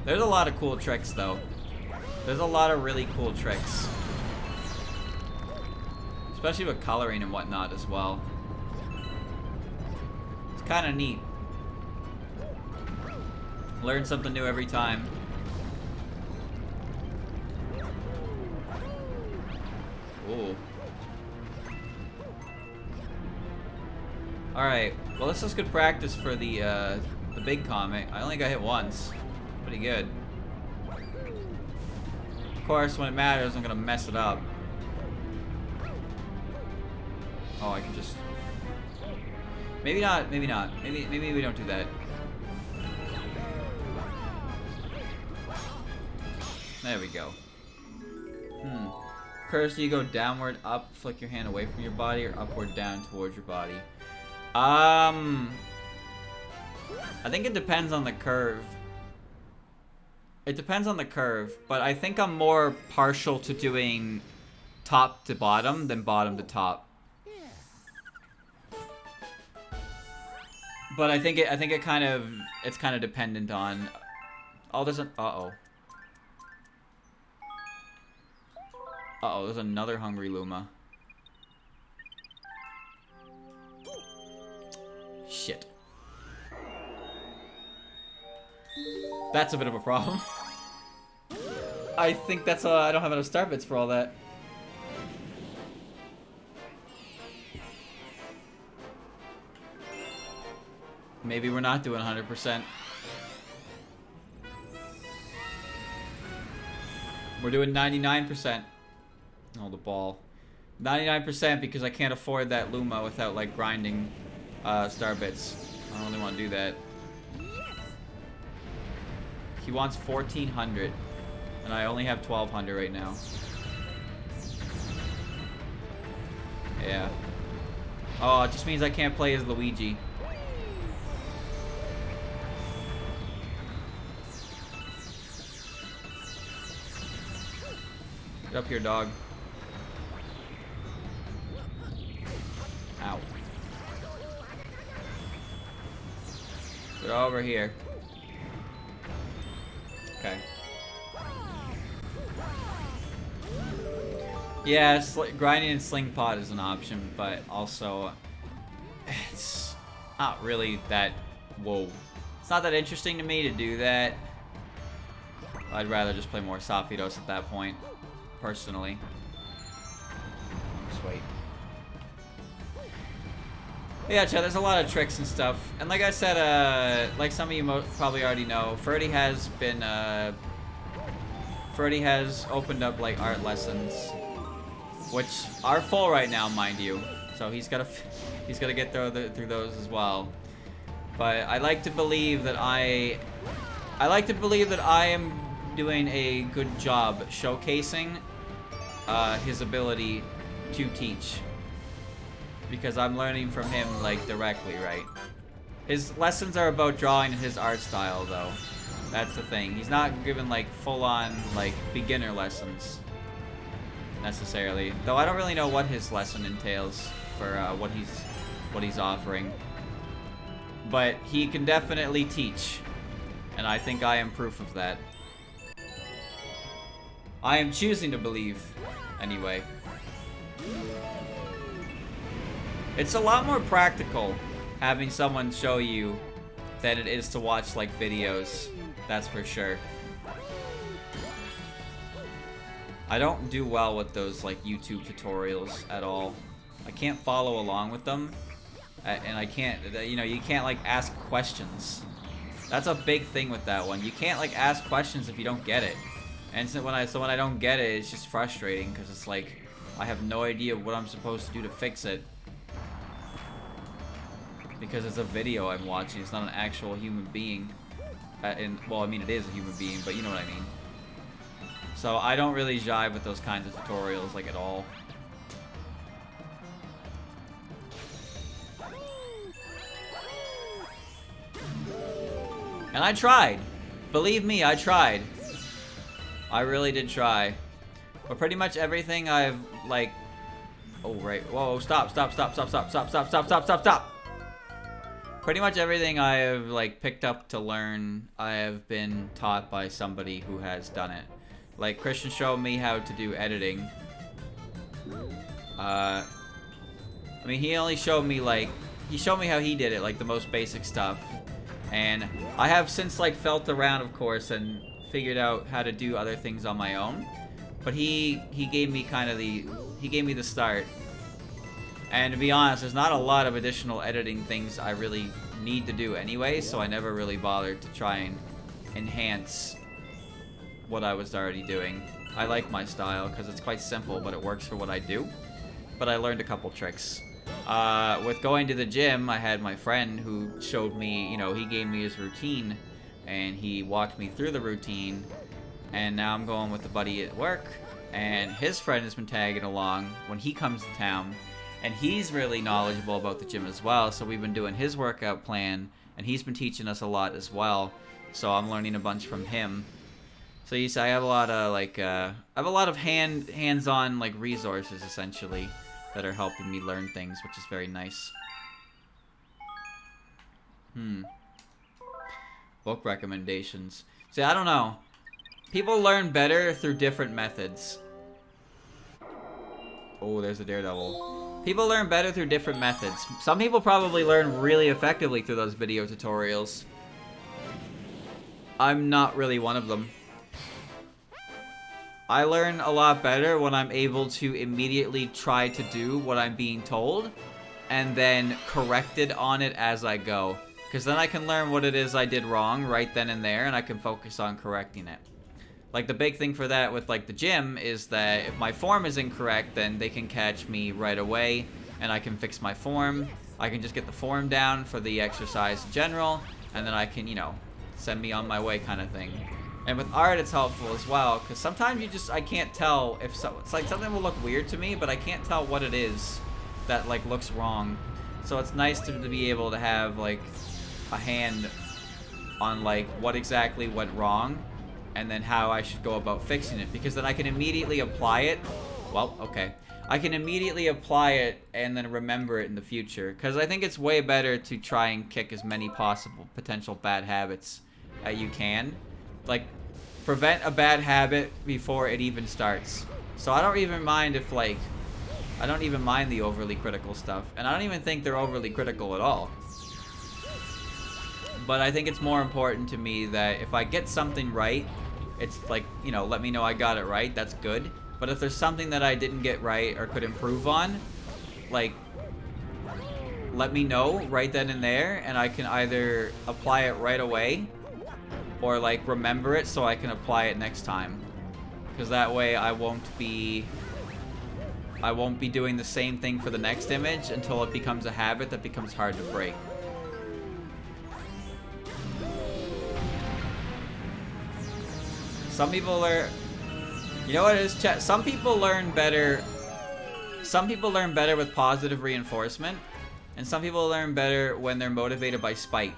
There's a lot of cool tricks, though. There's a lot of really cool tricks. Especially with coloring and whatnot as well. It's kind of neat. Learn something new every time. Ooh. Alright, well this is good practice for the big comet. I only got hit once. Pretty good. Of course, when it matters, I'm gonna mess it up. Oh, I can just... Maybe not, maybe not. Maybe we don't do that. There we go. Curves, do you go downward, up, flick your hand away from your body, or upward, down, towards your body? I think it depends on the curve. It depends on the curve, but I think I'm more partial to doing top to bottom than bottom to top. But I think it's kind of dependent on... Oh, there's an... Uh-oh. Uh-oh, there's another hungry Luma. Shit. That's a bit of a problem. I think that's I don't have enough star bits for all that. Maybe we're not doing 100%. We're doing 99%. Oh, the ball. 99% because I can't afford that Luma without, like, grinding star bits. I don't really want to do that. He wants 1,400. And I only have 1,200 right now. Yeah. Oh, it just means I can't play as Luigi. Get up here, dog. Ow. Get over here. Okay. Yeah, grinding in Sling Pod is an option, but also it's not really that. Whoa. It's not that interesting to me to do that. I'd rather just play more Sophitos at that point, personally. Just wait. Yeah, Chad, there's a lot of tricks and stuff. And like I said, like some of you probably already know, Ferdy has been, Ferdy has opened up, like, art lessons, which are full right now, mind you. So he's gotta get through those as well. But I like to believe that I am doing a good job showcasing his ability to teach. Because I'm learning from him, like, directly, right? His lessons are about drawing his art style, though. That's the thing. He's not given, like, full-on, like, beginner lessons, necessarily. Though I don't really know what his lesson entails for what he's offering. But he can definitely teach. And I think I am proof of that. I am choosing to believe, anyway. It's a lot more practical having someone show you than it is to watch, like, videos. That's for sure. I don't do well with those, like, YouTube tutorials at all. I can't follow along with them. And I can't, you know, you can't, like, ask questions. That's a big thing with that one. You can't, like, ask questions if you don't get it. And so when I don't get it, it's just frustrating because it's like I have no idea what I'm supposed to do to fix it. Because it's a video I'm watching, it's not an actual human being. Well, I mean, it is a human being, but you know what I mean. So I don't really jive with those kinds of tutorials, like, at all. And I tried. Believe me, I tried. I really did try. But pretty much everything I've, like... Oh, right. Whoa, stop. Pretty much everything I have, like, picked up to learn, I have been taught by somebody who has done it. Like, Christian showed me how to do editing. I mean, he only showed me, like... He showed me how he did it, like, the most basic stuff. And I have since, like, felt around, of course, and figured out how to do other things on my own. But he gave me kind of he gave me the start. And to be honest, there's not a lot of additional editing things I really need to do anyway, so I never really bothered to try and enhance what I was already doing. I like my style because it's quite simple, but it works for what I do. But I learned a couple tricks. With going to the gym, I had my friend who showed me, you know, he gave me his routine and he walked me through the routine. And now I'm going with a buddy at work, and his friend has been tagging along when he comes to town. And he's really knowledgeable about the gym as well, so we've been doing his workout plan, and he's been teaching us a lot as well. So I'm learning a bunch from him. So you see, I have a lot of, like, I have a lot of hands-on, like, resources, essentially, that are helping me learn things, which is very nice. Book recommendations. See, I don't know. People learn better through different methods. Oh, there's a daredevil. People learn better through different methods. Some people probably learn really effectively through those video tutorials. I'm not really one of them. I learn a lot better when I'm able to immediately try to do what I'm being told and then correct it on it as I go. Because then I can learn what it is I did wrong right then and there, and I can focus on correcting it. Like, the big thing for that with, like, the gym is that if my form is incorrect, then they can catch me right away, and I can fix my form. I can just get the form down for the exercise in general, and then I can, you know, send me on my way kind of thing. And with art, it's helpful as well, because sometimes I can't tell if it's like something will look weird to me, but I can't tell what it is that, like, looks wrong. So it's nice to be able to have, like, a hand on, like, what exactly went wrong, and then how I should go about fixing it, because then I can immediately apply it. Well, okay. I can immediately apply it and then remember it in the future, because I think it's way better to try and kick as many possible potential bad habits as you can. Like, prevent a bad habit before it even starts. So I don't even mind if, like, I don't even mind the overly critical stuff, and I don't even think they're overly critical at all. But I think it's more important to me that if I get something right, it's like, you know, let me know I got it right, that's good. But if there's something that I didn't get right or could improve on, like, let me know right then and there, and I can either apply it right away or, like, remember it so I can apply it next time. Because that way I won't be doing the same thing for the next image until it becomes a habit that becomes hard to break. Some people learn, you know what it is, chat? Some people learn better with positive reinforcement, and some people learn better when they're motivated by spite.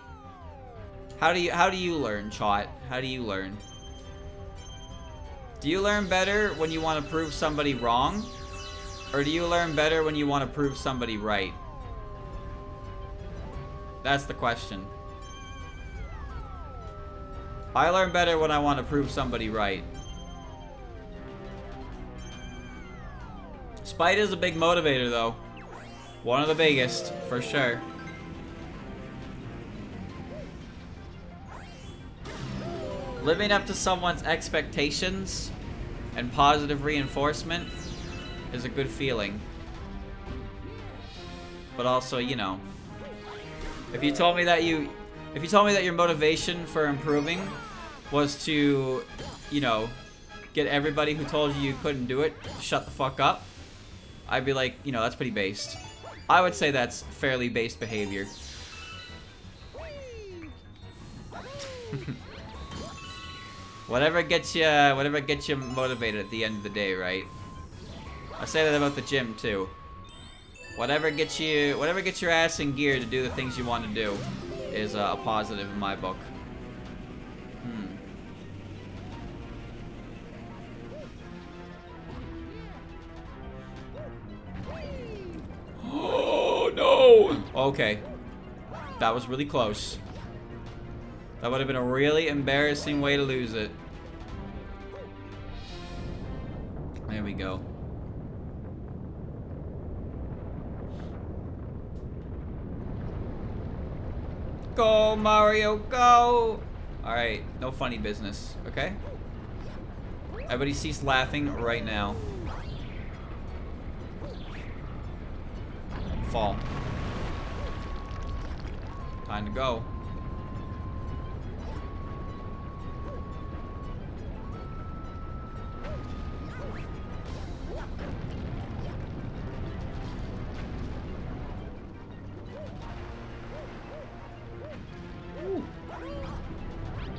How do you learn, chat? How do you learn? Do you learn better when you want to prove somebody wrong? Or do you learn better when you want to prove somebody right? That's the question. I learn better when I want to prove somebody right. Spite is a big motivator, though. One of the biggest, for sure. Living up to someone's expectations and positive reinforcement is a good feeling. But also, you know, if you told me that your motivation for improving was to, you know, get everybody who told you couldn't do it to shut the fuck up, I'd be like, you know, that's pretty based. I would say that's fairly based behavior. Whatever gets you motivated at the end of the day, right? I say that about the gym too. Whatever gets your ass in gear to do the things you want to do is a positive in my book. Oh no! Okay. That was really close. That would have been a really embarrassing way to lose it. There we go. Go, Mario, go! Alright, no funny business, okay? Everybody cease laughing right now. Fall. Time to go.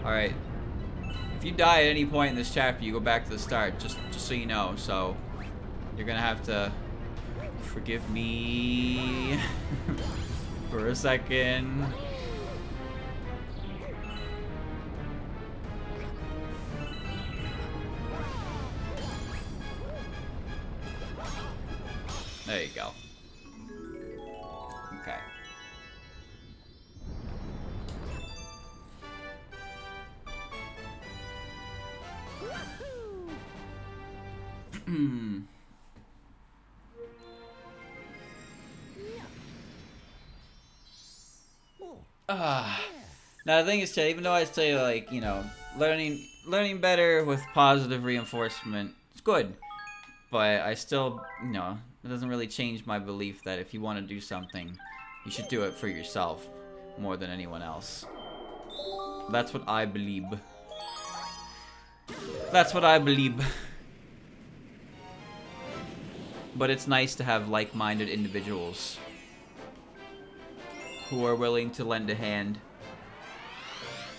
Alright. If you die at any point in this chapter, you go back to the start, just so you know. So, you're gonna have to forgive me for a second. There you go. Okay. Now the thing is, Chad, even though I say like, you know, learning better with positive reinforcement, it's good. But I still, you know, it doesn't really change my belief that if you want to do something, you should do it for yourself more than anyone else. That's what I believe. That's what I believe. But it's nice to have like-minded individuals who are willing to lend a hand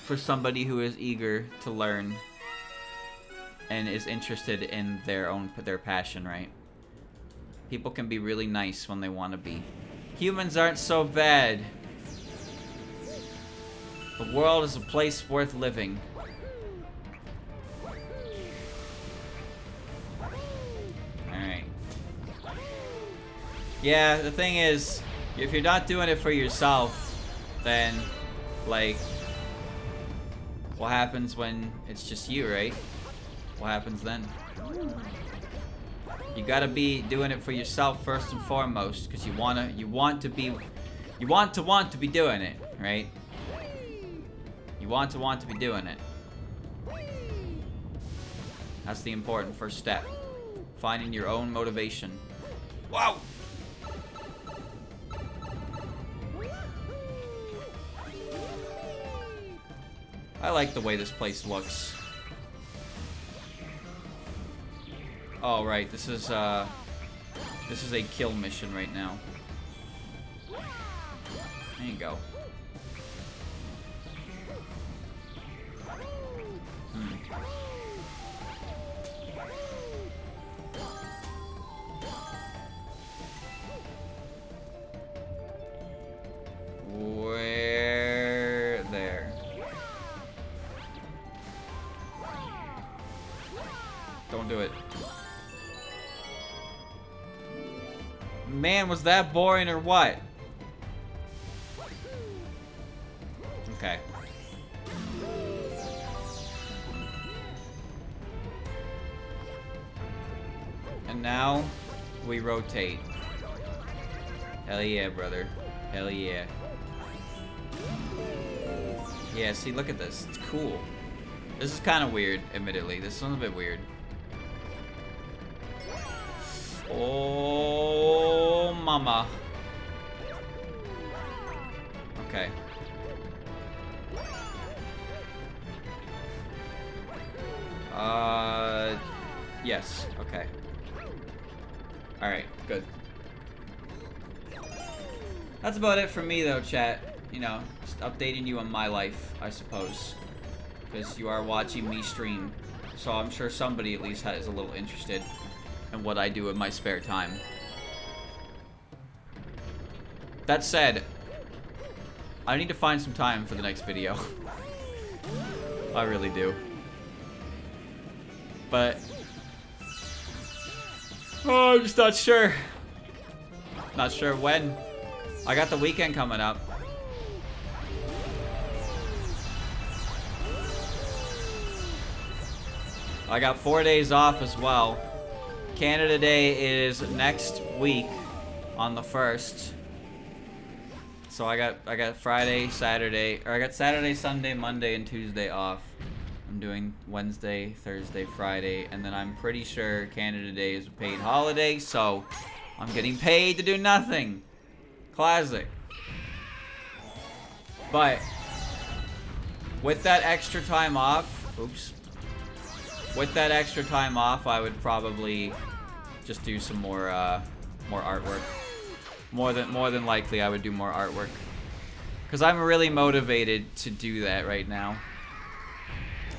for somebody who is eager to learn and is interested in their passion, right? People can be really nice when they want to be. Humans aren't so bad. The world is a place worth living. Alright. Yeah, the thing is, if you're not doing it for yourself, then, like, what happens when it's just you, right? What happens then? You gotta be doing it for yourself first and foremost, because you want to be doing it, right? You want to be doing it. That's the important first step. Finding your own motivation. Wow! I like the way this place looks. Oh, right, this is a kill mission right now. There you go. Where? There. Don't do it. Man, was that boring or what? Okay. And now we rotate. Hell yeah, brother. Hell yeah. Yeah, see, look at this. It's cool. This is kind of weird, admittedly. This one's a bit weird. Oh, mama. Okay. Yes. Okay. Alright, good. That's about it for me, though, chat. You know, just updating you on my life, I suppose. Because you are watching me stream. So I'm sure somebody at least is a little interested in what I do in my spare time. That said, I need to find some time for the next video. I really do. But oh, I'm just not sure. Not sure when. I got the weekend coming up. I got 4 days off as well. Canada Day is next week on the 1st. So I got Friday, Saturday, or I got Saturday, Sunday, Monday, and Tuesday off. I'm doing Wednesday, Thursday, Friday, and then I'm pretty sure Canada Day is a paid holiday, so I'm getting paid to do nothing. Classic. But with that extra time off, oops. With that extra time off, I would probably just do some more artwork. More than likely, I would do more artwork. Because I'm really motivated to do that right now.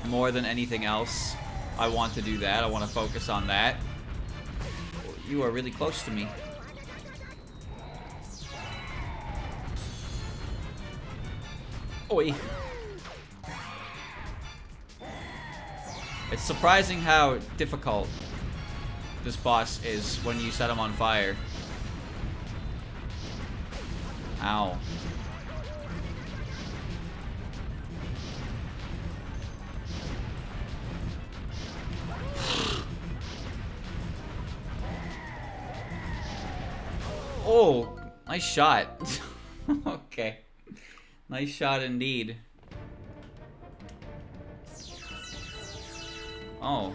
More than anything else, I want to do that. I want to focus on that. You are really close to me. Oi. It's surprising how difficult this boss is when you set him on fire. Ow. Oh, nice shot. Okay. Nice shot indeed. Oh.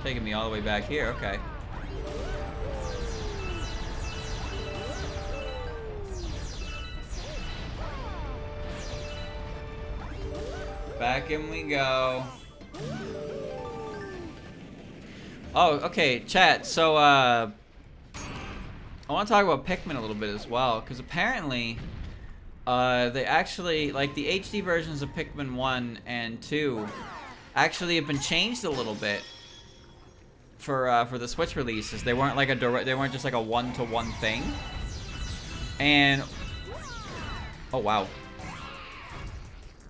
Taking me all the way back here, okay. Back in we go. Oh, okay, chat. So, I want to talk about Pikmin a little bit as well, because apparently, they actually, like, the HD versions of Pikmin 1 and 2 actually have been changed a little bit for the Switch releases. They weren't like they weren't just like a one-to-one thing. And, oh wow.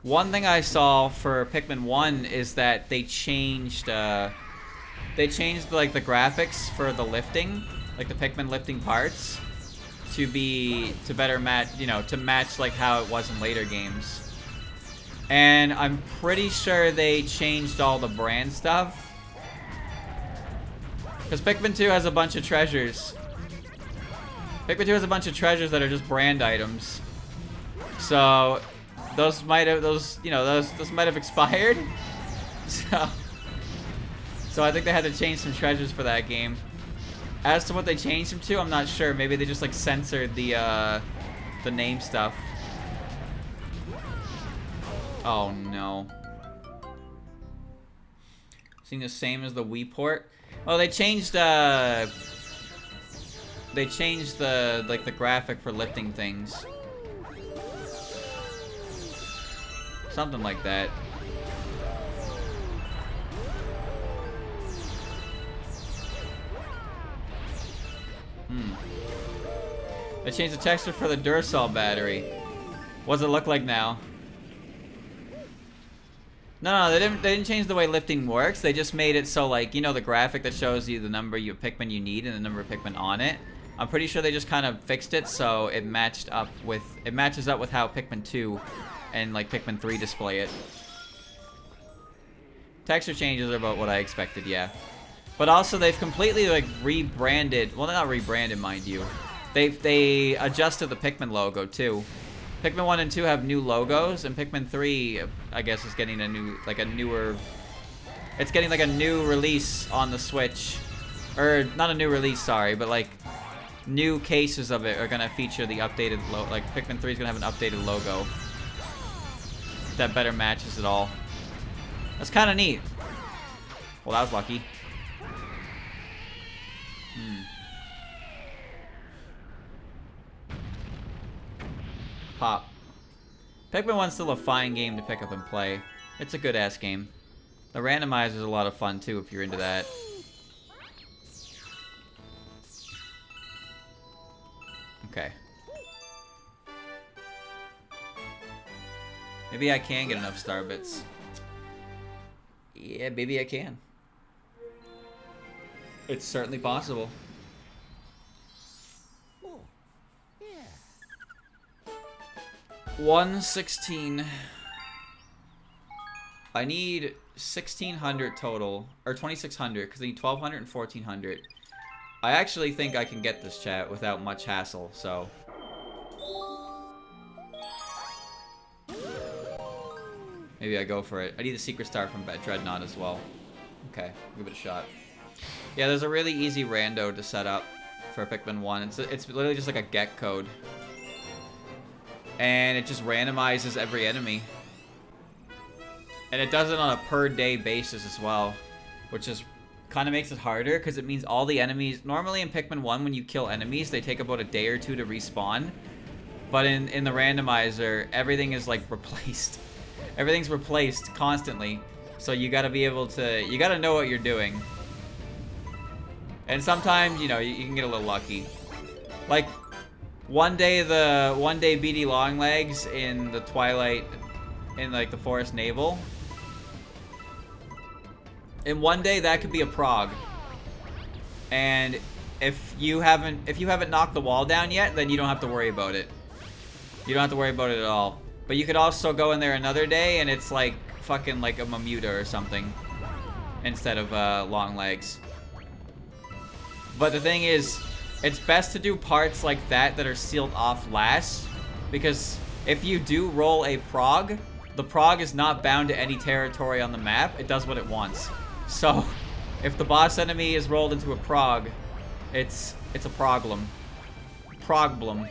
One thing I saw for Pikmin 1 is that they changed like the graphics for the lifting, like the Pikmin lifting parts, to better match, you know, to match like how it was in later games. And I'm pretty sure they changed all the brand stuff. Because Pikmin 2 has a bunch of treasures. Pikmin 2 has a bunch of treasures that are just brand items. So those might have expired. So I think they had to change some treasures for that game. As to what they changed them to, I'm not sure. Maybe they just like censored the name stuff. Oh no. Seeing the same as the Wii port. Oh, they changed the like the graphic for lifting things. Something like that. They changed the texture for the Duracell battery. What does it look like now? No, they didn't change the way lifting works. They just made it so, like, you know, the graphic that shows you the number of Pikmin you need and the number of Pikmin on it. I'm pretty sure they just kind of fixed it so it matches up with how Pikmin 2 and like Pikmin 3 display it. Texture changes are about what I expected, yeah. But also they've completely like rebranded. Well, they're not rebranded, mind you. They adjusted the Pikmin logo too. Pikmin 1 and 2 have new logos, and Pikmin 3, I guess, is getting it's getting like a new release on the Switch. Or, not a new release, sorry, but like, new cases of it are gonna feature the updated logo. Like, Pikmin 3 is gonna have an updated logo that better matches it all. That's kinda neat. Well, that was lucky. Pop. Pikmin 1's still a fine game to pick up and play. It's a good-ass game. The randomizer's a lot of fun, too, if you're into that. Okay. Maybe I can get enough star bits. Yeah, maybe I can. It's certainly possible. 116. I need 1,600 total, or 2,600, because I need 1,200 and 1,400. I actually think I can get this, chat, without much hassle, so. Maybe I go for it. I need a secret star from Dreadnought as well. Okay, give it a shot. Yeah, there's a really easy rando to set up for Pikmin 1. It's literally just like a get code. And it just randomizes every enemy. And it does it on a per day basis as well, which is kind of makes it harder because it means all the enemies. Normally in Pikmin 1, when you kill enemies, they take about a day or two to respawn. But in the randomizer, everything is like replaced. Everything's replaced constantly. So you gotta be able to, you gotta know what you're doing. And sometimes, you know, you can get a little lucky. Like, one day BD Longlegs in the Twilight, in like the Forest Navel. In one day, that could be a prog. And if you haven't knocked the wall down yet, then you don't have to worry about it. You don't have to worry about it at all. But you could also go in there another day, and it's like fucking like a Mamuta or something instead of Longlegs. But the thing is, it's best to do parts like that that are sealed off last, because if you do roll a prog, the prog is not bound to any territory on the map. It does what it wants. So, if the boss enemy is rolled into a prog, it's a problem. Proglum.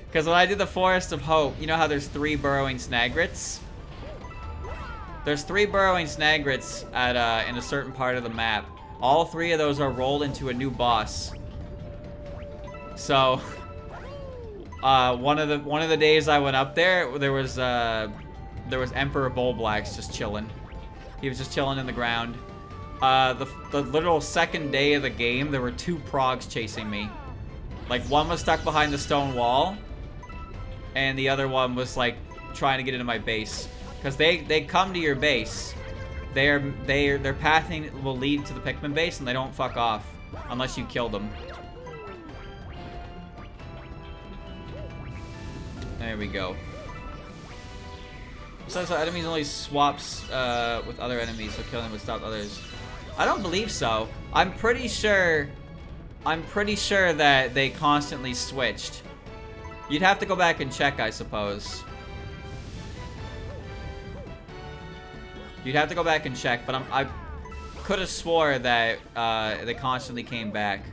Because when I did the Forest of Hope, you know how there's 3 burrowing snagrits? There's 3 burrowing snagrits at in a certain part of the map. All 3 of those are rolled into a new boss. So, one of the days I went up there was Emperor Bullblax just chilling. He was just chilling in the ground. The literal second day of the game, there were 2 progs chasing me. Like, one was stuck behind the stone wall, and the other one was like trying to get into my base. Because they come to your base. Their pathing will lead to the Pikmin base, and they don't fuck off unless you kill them. There we go. So enemies only swaps with other enemies, so killing them would stop others. I don't believe so. I'm pretty sure that they constantly switched. You'd have to go back and check, I suppose. You'd have to go back and check, but I could have swore that they constantly came back.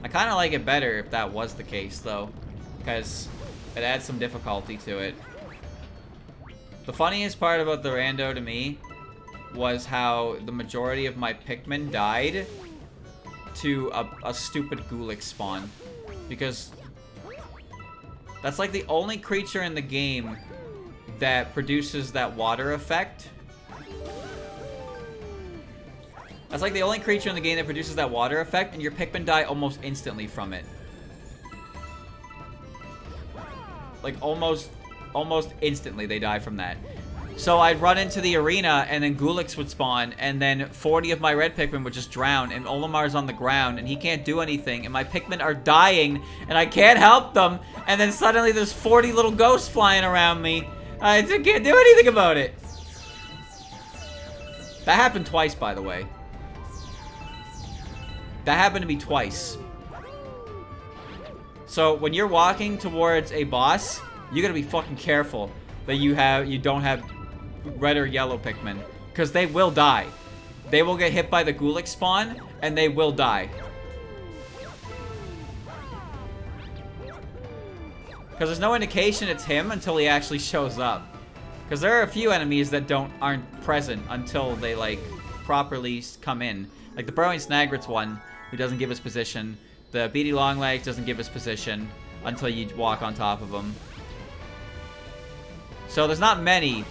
I kind of like it better if that was the case, though, because it adds some difficulty to it. The funniest part about the rando to me was how the majority of my Pikmin died to a stupid Gulix spawn. Because that's like the only creature in the game that produces that water effect. That's like the only creature in the game that produces that water effect, and your Pikmin die almost instantly from it. Like, almost instantly they die from that. So I'd run into the arena, and then Gulix would spawn, and then 40 of my red Pikmin would just drown, and Olimar's on the ground, and he can't do anything, and my Pikmin are dying, and I can't help them, and then suddenly there's 40 little ghosts flying around me. I can't do anything about it. That happened twice, by the way. That happened to me twice. So when you're walking towards a boss, you gotta be fucking careful that you don't have red or yellow Pikmin, because they will die. They will get hit by the Gulix spawn, and they will die. Because there's no indication it's him until he actually shows up. Because there are a few enemies that aren't present until they, like, properly come in. Like the Burrowing Snagrit's one, who doesn't give his position. The Beady Longlegs doesn't give his position until you walk on top of him. So there's not many,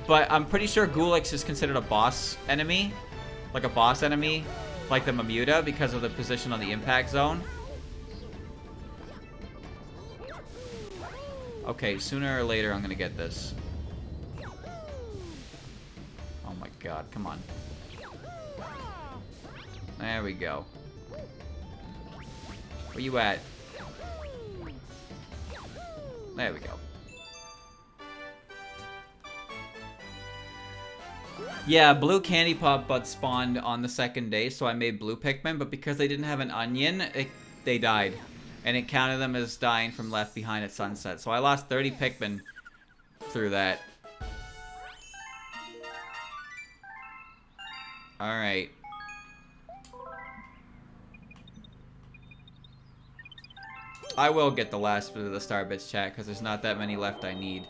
but I'm pretty sure Gulix is considered a boss enemy. Like a boss enemy, like the Mamuta, because of the position on the impact zone. Okay, sooner or later I'm gonna get this. Oh my god, come on. There we go. Where you at? There we go. Yeah, blue candy pop butt spawned on the second day, so I made blue Pikmin, but because they didn't have an onion, they died. And it counted them as dying from Left Behind at sunset. So I lost 30 Pikmin through that. Alright. I will get the last bit of the Starbits chat, because there's not that many left I need.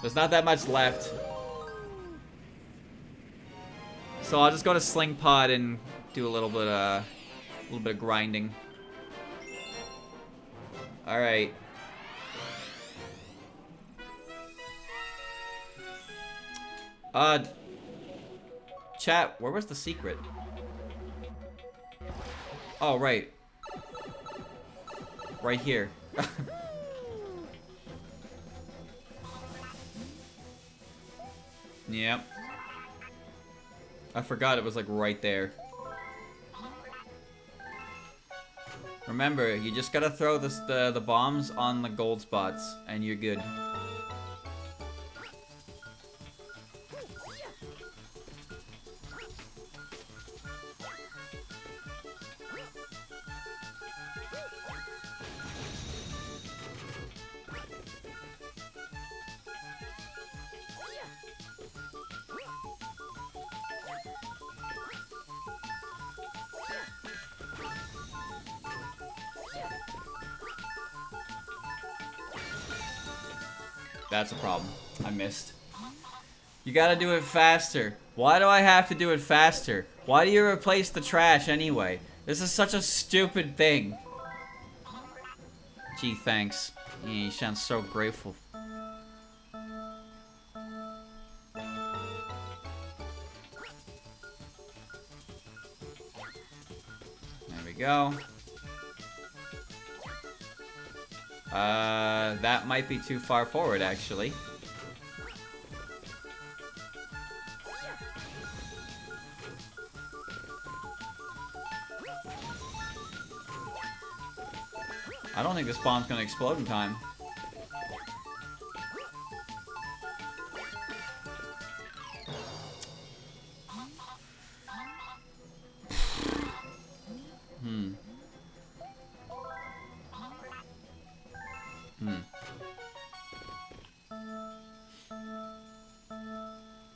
There's not that much left. So I'll just go to Sling Pod and do a little bit of grinding. Alright. Chat, where was the secret? Oh, right. Right here. Yep. I forgot it was like right there. Remember, you just gotta throw the bombs on the gold spots and you're good. That's a problem. I missed. You gotta do it faster. Why do I have to do it faster? Why do you replace the trash anyway? This is such a stupid thing. Gee, thanks. Yeah, you sound so grateful. There we go. That might be too far forward, actually. I don't think this bomb's gonna explode in time.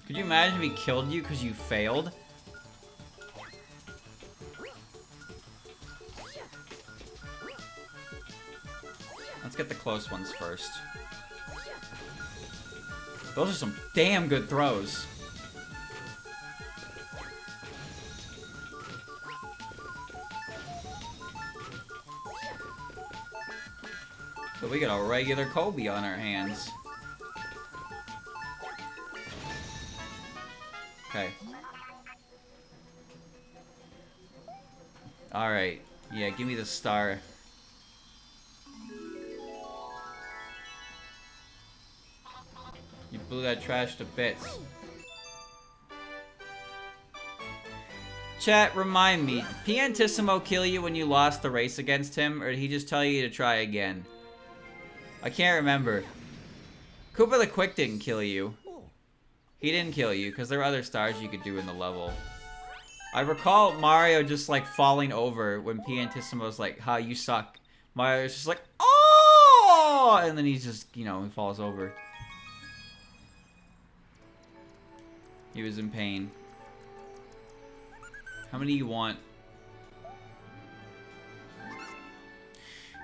Could you imagine if he killed you because you failed? Let's get the close ones first. Those are some damn good throws. But we got a regular Kobe on our hands. Okay. Alright. Yeah, give me the star. You blew that trash to bits. Chat, remind me. Did Piantissimo kill you when you lost the race against him? Or did he just tell you to try again? I can't remember. Koopa the Quick didn't kill you. He didn't kill you, because there are other stars you could do in the level. I recall Mario just, like, falling over when Piantissimo's like, "Ha, you suck." Mario's just like, "Oh!" And then he's just, you know, he falls over. He was in pain. How many do you want?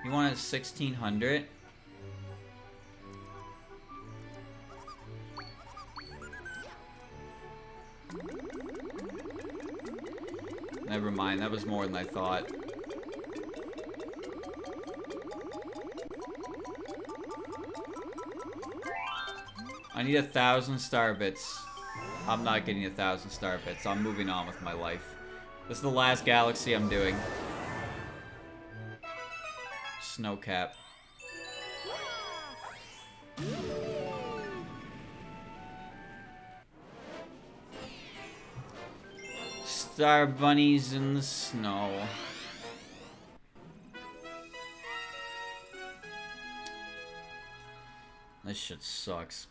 You want 1,600? Never mind, that was more than I thought. I need 1,000 star bits. I'm not getting 1,000 star bits. I'm moving on with my life. This is the last galaxy I'm doing. Snowcap. Star bunnies in the snow. This shit sucks.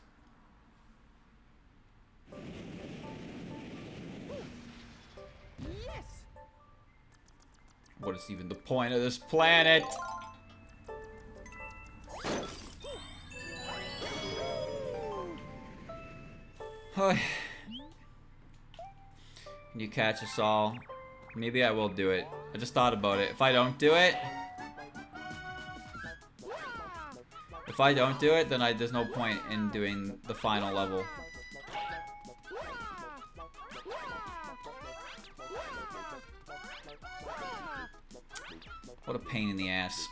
Yes. What is even the point of this planet? Can you catch us all? Maybe I will do it. I just thought about it. If I don't do it... then there's no point in doing the final level. What a pain in the ass.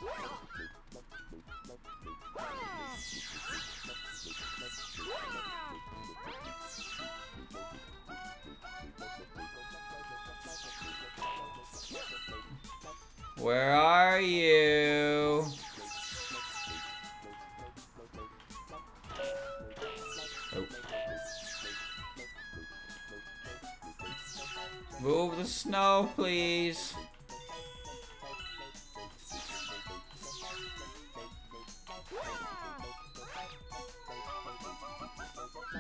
Where are you? Oh. Move the snow, please.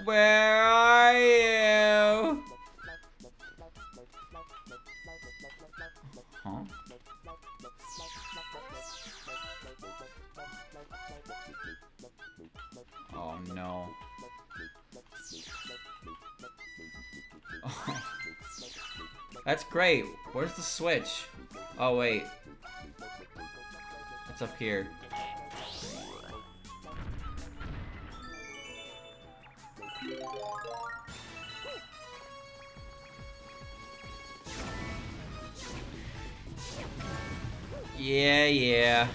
Where are you? Huh? Oh no. Oh. That's great. Where's the switch? Oh wait. It's up here. Yeah, yeah.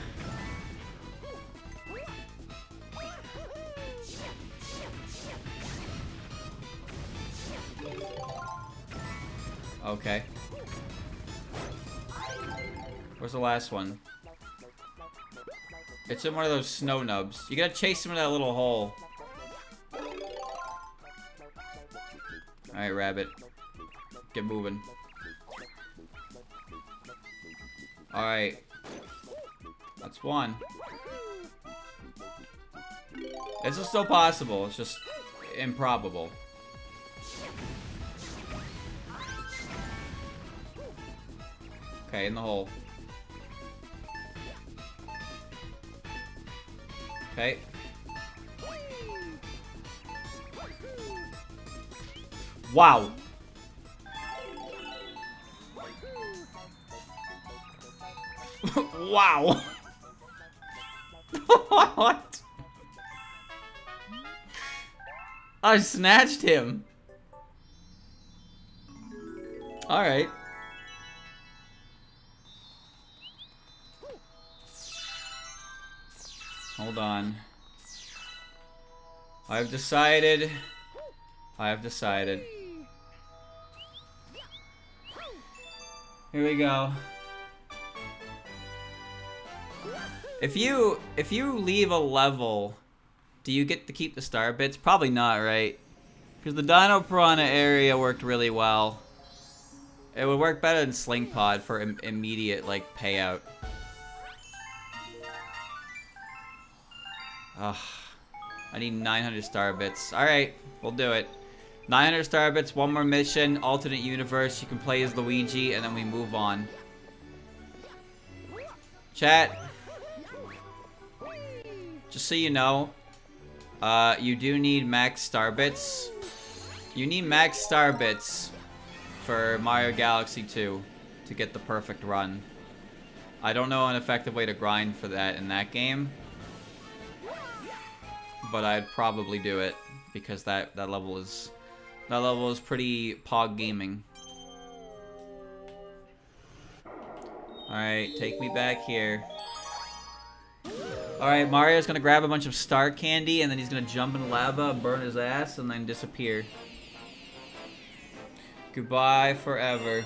Okay. Where's the last one? It's in one of those snow nubs. You gotta chase him in that little hole. Alright, rabbit. Get moving. Alright. That's one. This is still possible. It's just improbable. Okay, in the hole. Okay. Wow. Wow. What? I snatched him. All right. Hold on. I've decided. Here we go. If you leave a level, do you get to keep the star bits? Probably not, right? Because the Dino Piranha area worked really well. It would work better than Sling Pod for immediate, like, payout. Ugh. I need 900 star bits. Alright, we'll do it. 900 star bits, one more mission, alternate universe, you can play as Luigi, and then we move on. Chat. Just so you know, you do need max star bits. You need max star bits for Mario Galaxy 2 to get the perfect run. I don't know an effective way to grind for that in that game, but I'd probably do it because that level is pretty pog gaming. All right, take me back here. All right, Mario's gonna grab a bunch of star candy and then he's gonna jump in lava, burn his ass, and then disappear. Goodbye forever.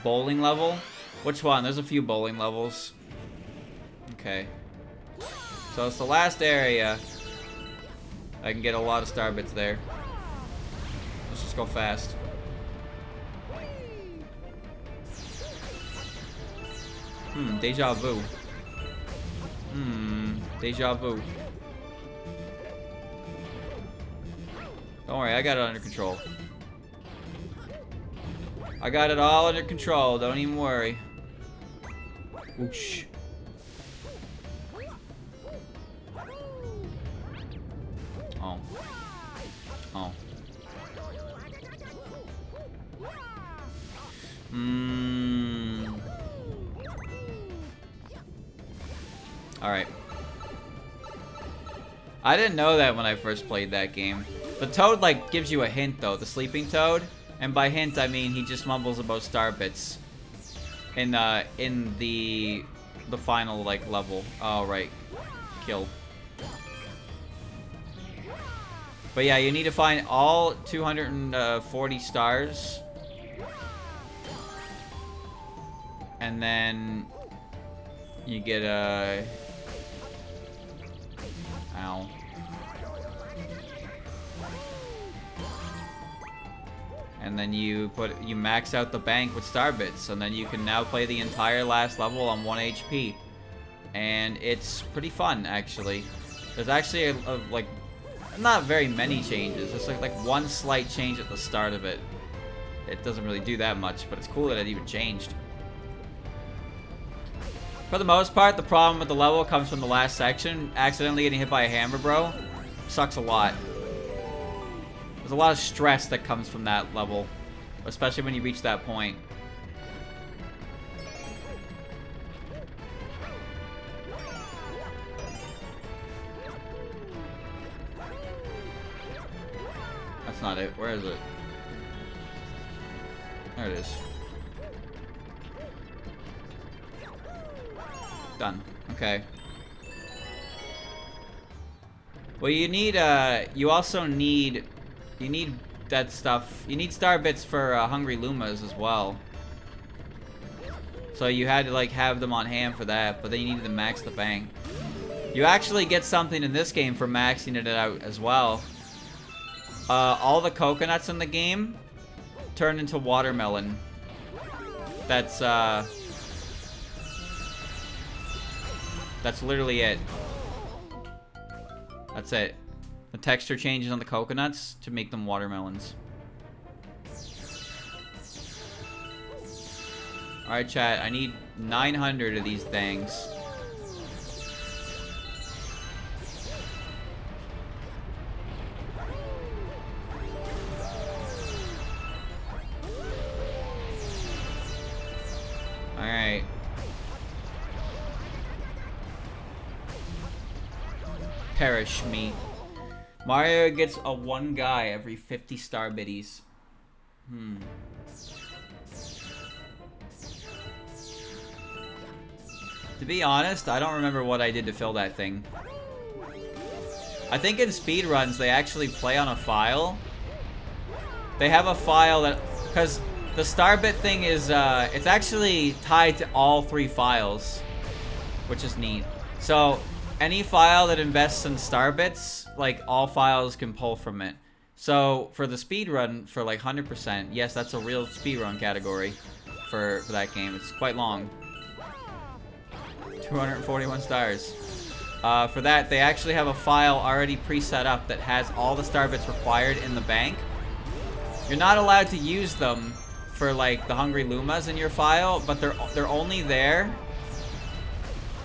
Bowling level? Which one? There's a few bowling levels. Okay. So it's the last area. I can get a lot of star bits there. Let's just go fast. Deja vu. Deja vu. Don't worry, I got it under control. I got it all under control, don't even worry. Whoosh. Oh. Oh. Alright. I didn't know that when I first played that game. The toad, like, gives you a hint, though. The sleeping toad. And by hint, I mean he just mumbles about star bits. In the final, like, level. Oh, right. Kill. But yeah, you need to find all 240 stars. And then you get a... Ow. And then you max out the bank with star bits, and then you can now play the entire last level on 1 HP. And it's pretty fun, actually. There's actually like not very many changes. There's like one slight change at the start of it. It doesn't really do that much, but it's cool that it even changed. For the most part, the problem with the level comes from the last section. Accidentally getting hit by a hammer, bro. Sucks a lot. There's a lot of stress that comes from that level, especially when you reach that point. not it. Where is it? There it is. Done. Okay. Well, you need, you also need, you need that stuff. You need star bits for hungry Lumas as well. So you had to, like, have them on hand for that, but then you needed to max the bank. You actually get something in this game for maxing it out as well. All the coconuts in the game turn into watermelon. That's literally it. That's it. The texture changes on the coconuts to make them watermelons. Alright, chat. I need 900 of these things. Alright. Perish me. Mario gets a one guy every 50 star biddies. To be honest, I don't remember what I did to fill that thing. I think in speedruns they actually play on a file. They have a file that, because the star bit thing is, it's actually tied to all 3 files, which is neat. So any file that invests in star bits, like, all files can pull from it. So for the speedrun, for like 100%, yes, that's a real speedrun category for that game. It's quite long. 241 stars. For that, they actually have a file already pre-set up that has all the star bits required in the bank. You're not allowed to use them for, like, the hungry Lumas in your file, but they're only there.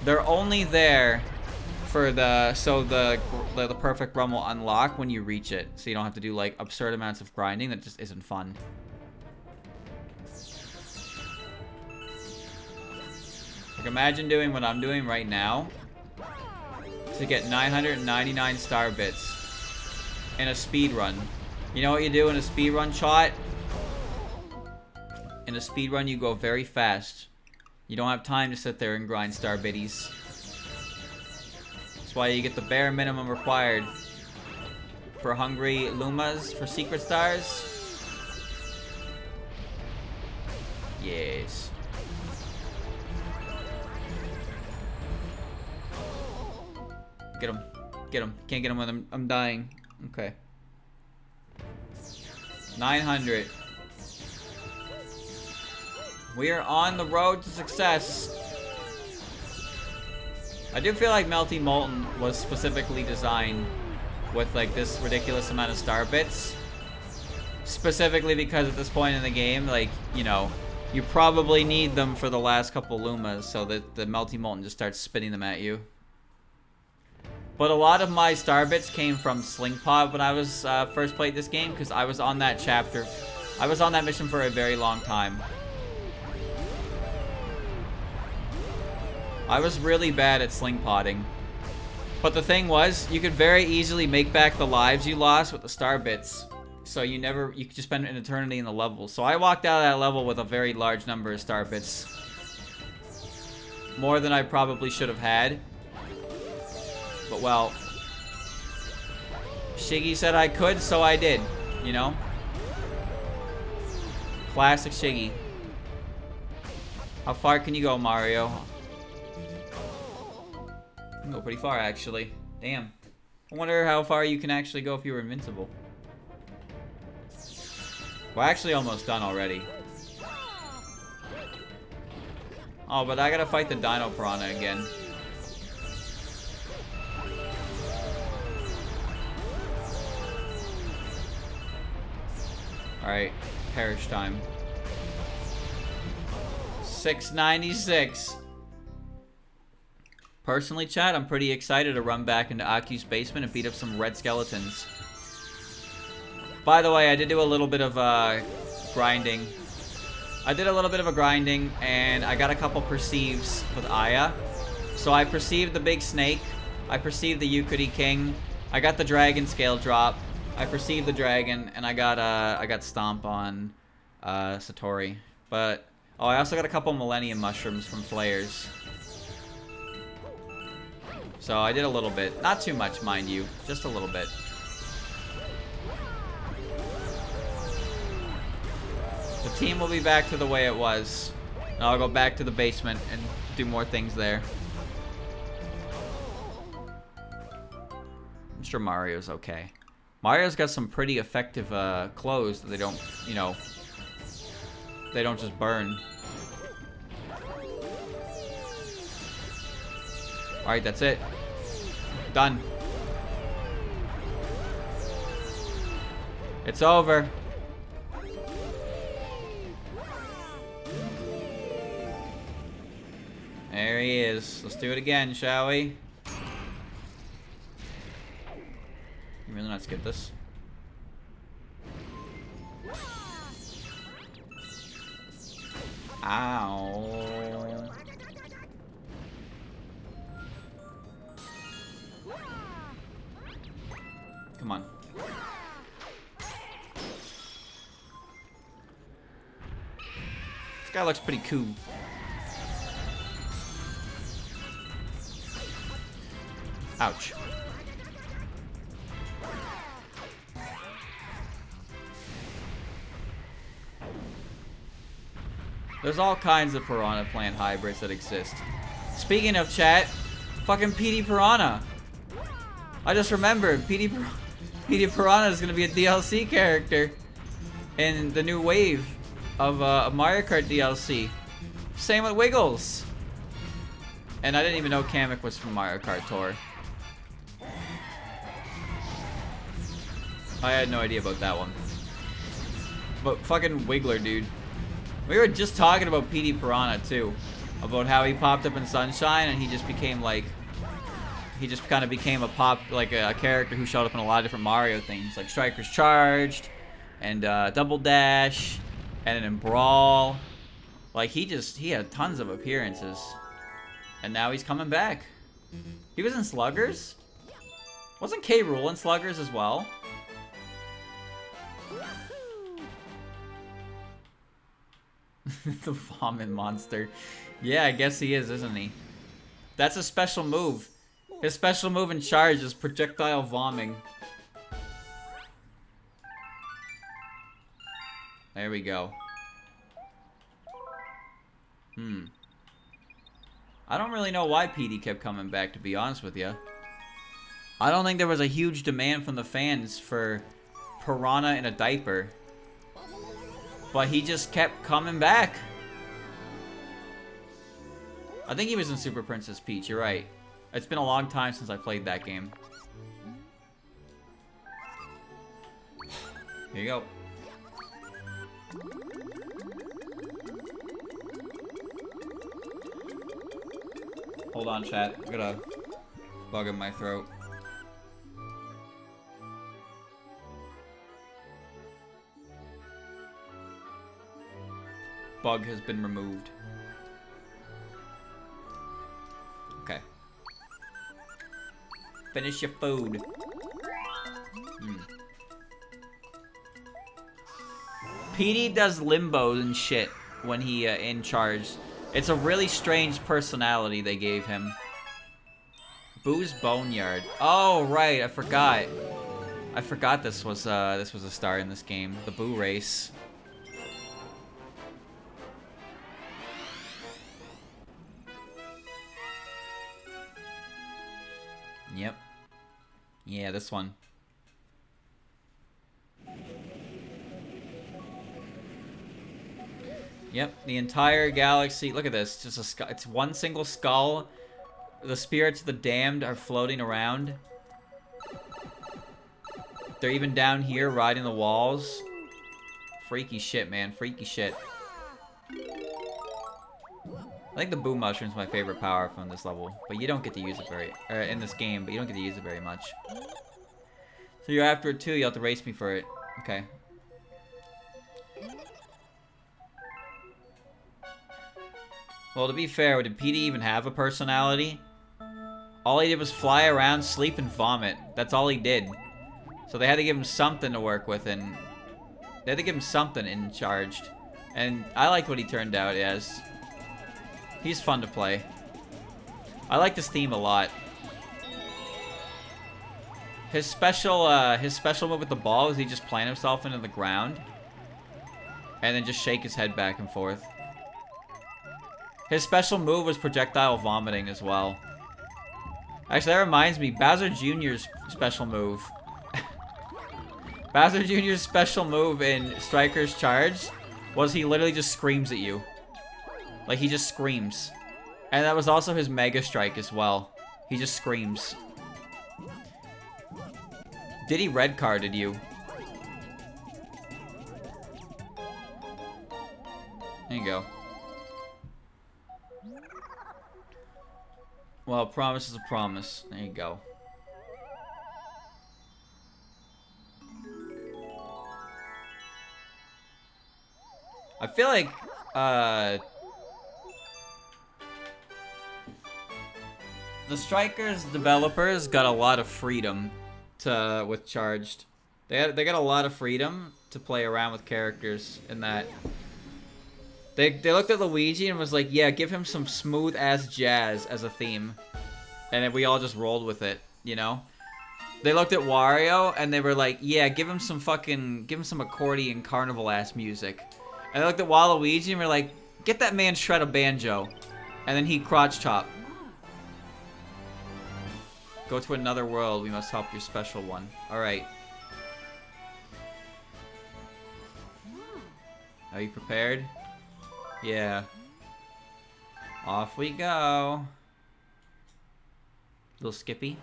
They're only there for the perfect run will unlock when you reach it, so you don't have to do, like, absurd amounts of grinding. That just isn't fun. Like, imagine doing what I'm doing right now to get 999 star bits in a speed run. You know what you do in a speed run, chat? In a speed run, you go very fast. You don't have time to sit there and grind star biddies. That's why you get the bare minimum required for hungry Lumas for secret stars. Yes. Get him. Get him. Can't get him when I'm dying. Okay. 900. We are on the road to success. I do feel like Melty Molten was specifically designed with, like, this ridiculous amount of star bits. Specifically because at this point in the game, like, you know, you probably need them for the last couple Lumas so that the Melty Molten just starts spitting them at you. But a lot of my star bits came from Slingpod when I was first played this game, because I was on that chapter. I was on that mission for a very long time. I was really bad at Slingpodding. But the thing was, you could very easily make back the lives you lost with the star bits. So you could just spend an eternity in the level. So I walked out of that level with a very large number of star bits. More than I probably should have had. But, well, Shiggy said I could, so I did, you know? Classic Shiggy. How far can you go, Mario? You can go pretty far, actually. Damn. I wonder how far you can actually go if you were invincible. We're actually almost done already. Oh, but I gotta fight the Dino Piranha again. Alright, perish time. 696. Personally, chat, I'm pretty excited to run back into Aku's basement and beat up some red skeletons. By the way, I did do a little bit of grinding. And I got a couple perceives with Aya. So I perceived the big snake. I perceived the Yukari King. I got the dragon scale drop. I perceived the dragon, and I got stomp on Satori. But oh, I also got a couple Millennium Mushrooms from Flares. So I did a little bit. Not too much, mind you. Just a little bit. The team will be back to the way it was. And I'll go back to the basement and do more things there. I'm sure Mario's okay. Mario's got some pretty effective clothes that they don't, you know, they don't just burn. Alright, that's it. Done. It's over. There he is. Let's do it again, shall we? You really not skip this? Ow. Come on. This guy looks pretty cool. Ouch. There's all kinds of piranha plant hybrids that exist. Speaking of chat, fucking PD Piranha. I just remembered, PD Piranha is gonna be a DLC character in the new wave of Mario Kart DLC. Same with Wiggles. And I didn't even know Kamek was from Mario Kart Tour. I had no idea about that one. But fucking Wiggler, dude. We were just talking about PD Piranha too, about how he popped up in Sunshine and he just became like, he just kind of became a a character who showed up in a lot of different Mario things, like Strikers Charged, and Double Dash, and in Brawl. Like he had tons of appearances, and now he's coming back. He was in Sluggers. Wasn't K. Rool in Sluggers as well? The vomit monster. Yeah, I guess he is, isn't he? That's a special move. His special move in charge is projectile vomiting. There we go. I don't really know why PD kept coming back, to be honest with you. I don't think there was a huge demand from the fans for Piranha in a diaper. But he just kept coming back. I think he was in Super Princess Peach, you're right. It's been a long time since I played that game. Here you go. Hold on, chat. I got a bug in my throat. Bug has been removed. Okay. Finish your food. PD does limbo and shit when he in charge. It's a really strange personality they gave him. Boo's Boneyard. Oh right, I forgot. I forgot this was a star in this game. The Boo race. Yep. Yeah, this one. Yep, the entire galaxy. Look at this. Just a skull. It's one single skull. The spirits of the damned are floating around. They're even down here riding the walls. Freaky shit, man. Freaky shit. I think the Boo Mushroom's my favorite power from this level, but you don't get to use it in this game, but you don't get to use it very much. So you're after it too, you have to race me for it. Okay. Well, to be fair, did PD even have a personality? All he did was fly around, sleep, and vomit. That's all he did. So they had to give him something to work with, and they had to give him something in Charged. And I like what he turned out as. He's fun to play. I like this theme a lot. His special move with the ball is he just plant himself into the ground and then just shake his head back and forth. His special move was projectile vomiting as well. Actually, that reminds me, Bowser Jr.'s special move. Bowser Jr.'s special move in Striker's Charge was he literally just screams at you. Like, he just screams. And that was also his Mega Strike as well. He just screams. Diddy red carded you. There you go. Well, a promise is a promise. There you go. I feel like, the Strikers developers got a lot of freedom with Charged. They got a lot of freedom to play around with characters in that. They looked at Luigi and was like, yeah, give him some smooth ass jazz as a theme. And then we all just rolled with it, you know? They looked at Wario and they were like, yeah, give him some accordion carnival ass music. And they looked at Waluigi and were like, get that man shred a banjo. And then he crotch chop. Go to another world, we must help your special one. Alright. Are you prepared? Yeah. Off we go. Little Skippy.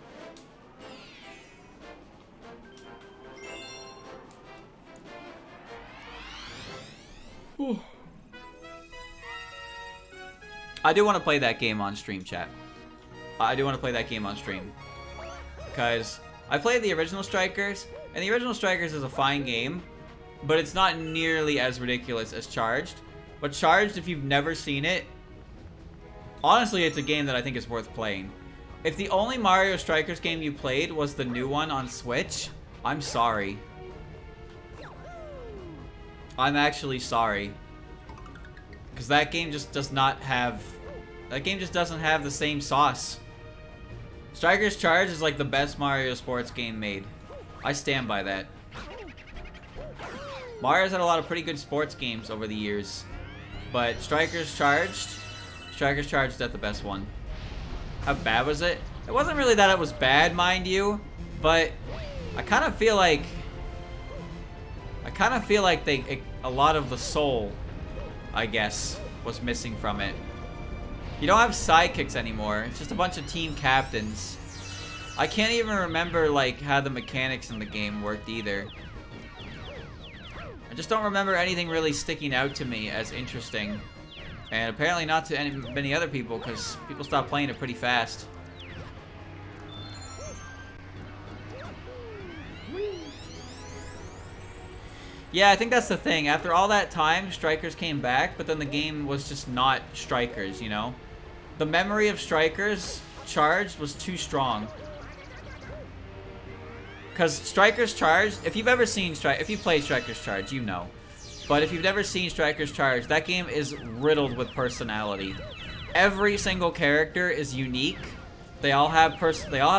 Whew. I do want to play that game on stream, chat. I do want to play that game on stream. Because I played the original Strikers, and the original Strikers is a fine game, but it's not nearly as ridiculous as Charged. But Charged, if you've never seen it, honestly, it's a game that I think is worth playing. If the only Mario Strikers game you played was the new one on Switch, I'm sorry. I'm actually sorry. Because that game just does not have... That game just doesn't have the same sauce. Striker's Charge is like the best Mario sports game made. I stand by that. Mario's had a lot of pretty good sports games over the years. But Striker's Charge is the best one. How bad was it? It wasn't really that it was bad, mind you. But I kind of feel like... a lot of the soul, I guess, was missing from it. You don't have sidekicks anymore. It's just a bunch of team captains. I can't even remember, like, how the mechanics in the game worked either. I just don't remember anything really sticking out to me as interesting. And apparently not to many other people, because people stopped playing it pretty fast. Yeah, I think that's the thing. After all that time, Strikers came back, but then the game was just not Strikers, you know? The memory of Strikers Charged was too strong. Because Strikers Charged, if you've ever seen if you played Strikers Charged, you know. But if you've never seen Strikers Charged, that game is riddled with personality. Every single character is unique. They all have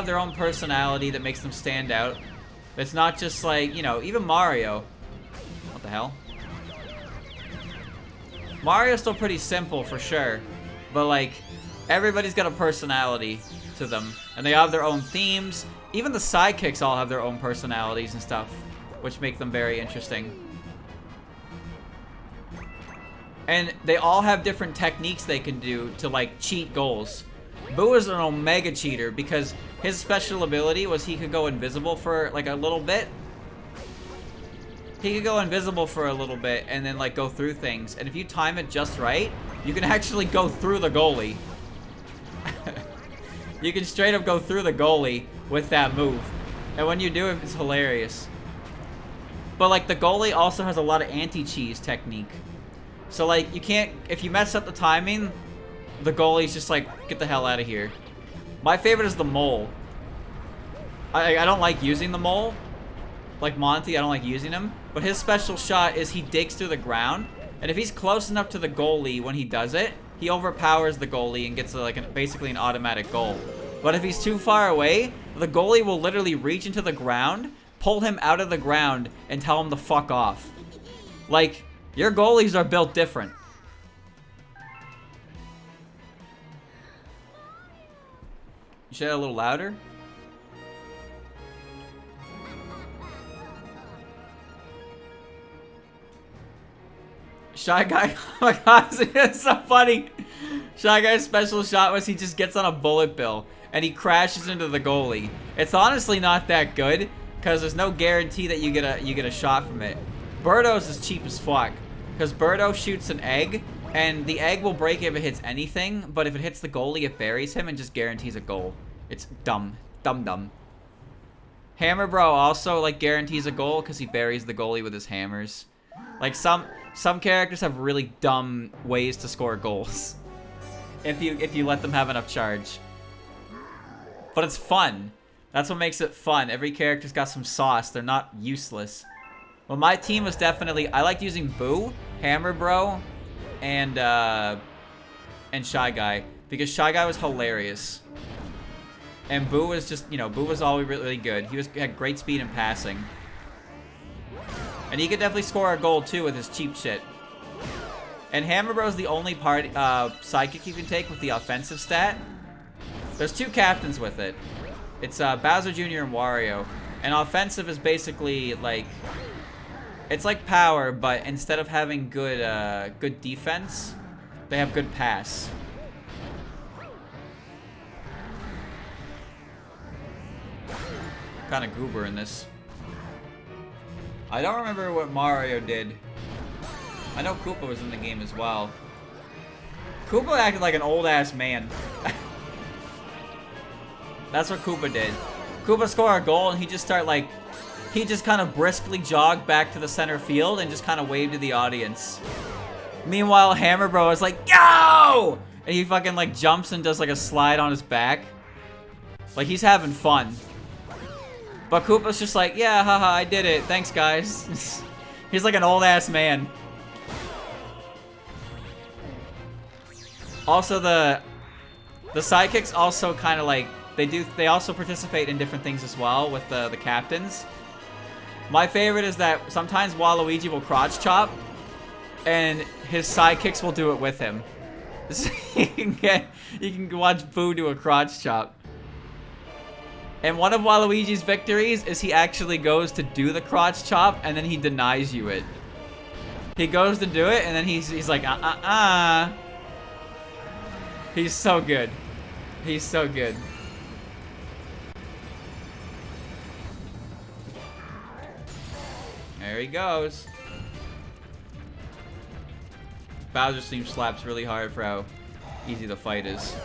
their own personality that makes them stand out. It's not just like, you know, even Mario. What the hell? Mario's still pretty simple for sure, but like everybody's got a personality to them, and they have their own themes. Even the sidekicks all have their own personalities and stuff, which make them very interesting. And they all have different techniques they can do to like cheat goals. Boo is an omega cheater because his special ability was he could go invisible for like a little bit. He could go invisible for a little bit and then like go through things. And if you time it just right, you can actually go through the goalie. You can straight up go through the goalie with that move. And when you do it, it's hilarious. But like the goalie also has a lot of anti-cheese technique. So like you can't, if you mess up the timing, the goalie's just like, get the hell out of here. My favorite is the mole. I don't like using the mole. like Monty, I don't like using him. But his special shot is he digs through the ground. And if he's close enough to the goalie when he does it, he overpowers the goalie and gets like basically an automatic goal. But if he's too far away, the goalie will literally reach into the ground, pull him out of the ground, and tell him to fuck off. Like, your goalies are built different. You should have a little louder. Shy Guy, oh my god, it's so funny. Shy Guy's special shot was he just gets on a bullet bill and he crashes into the goalie. It's honestly not that good because there's no guarantee that you get a shot from it. Birdo's is cheap as fuck because Birdo shoots an egg and the egg will break if it hits anything, but if it hits the goalie, it buries him and just guarantees a goal. It's dumb. Dumb. Hammer Bro also like guarantees a goal because he buries the goalie with his hammers. Like some characters have really dumb ways to score goals. If you let them have enough charge. But it's fun. That's what makes it fun. Every character's got some sauce. They're not useless. Well, my team was definitely... I liked using Boo, Hammer Bro, and Shy Guy. Because Shy Guy was hilarious. And Boo was just, you know, Boo was always really good. He had great speed and passing. And he could definitely score a goal, too, with his cheap shit. And Hammer Bro is the only sidekick you can take with the offensive stat. There's two captains with it. It's Bowser Jr. and Wario. And offensive is basically, like... It's like power, but instead of having good defense, they have good pass. Kind of goober in this. I don't remember what Mario did. I know Koopa was in the game as well. Koopa acted like an old-ass man. That's what Koopa did. Koopa scored a goal and he just kind of briskly jogged back to the center field and just kind of waved to the audience. Meanwhile, Hammer Bro is like, yo! And he fucking like jumps and does like a slide on his back. Like he's having fun. But Koopa's just like, yeah, haha, I did it. Thanks, guys. He's like an old-ass man. Also, the sidekicks also kind of like, they also participate in different things as well with the captains. My favorite is that sometimes Waluigi will crotch chop, and his sidekicks will do it with him. So you can watch Boo do a crotch chop. And one of Waluigi's victories is he actually goes to do the crotch chop, and then he denies you it. He goes to do it, and then he's like, He's so good. He's so good. There he goes. Bowser's theme slaps really hard for how easy the fight is.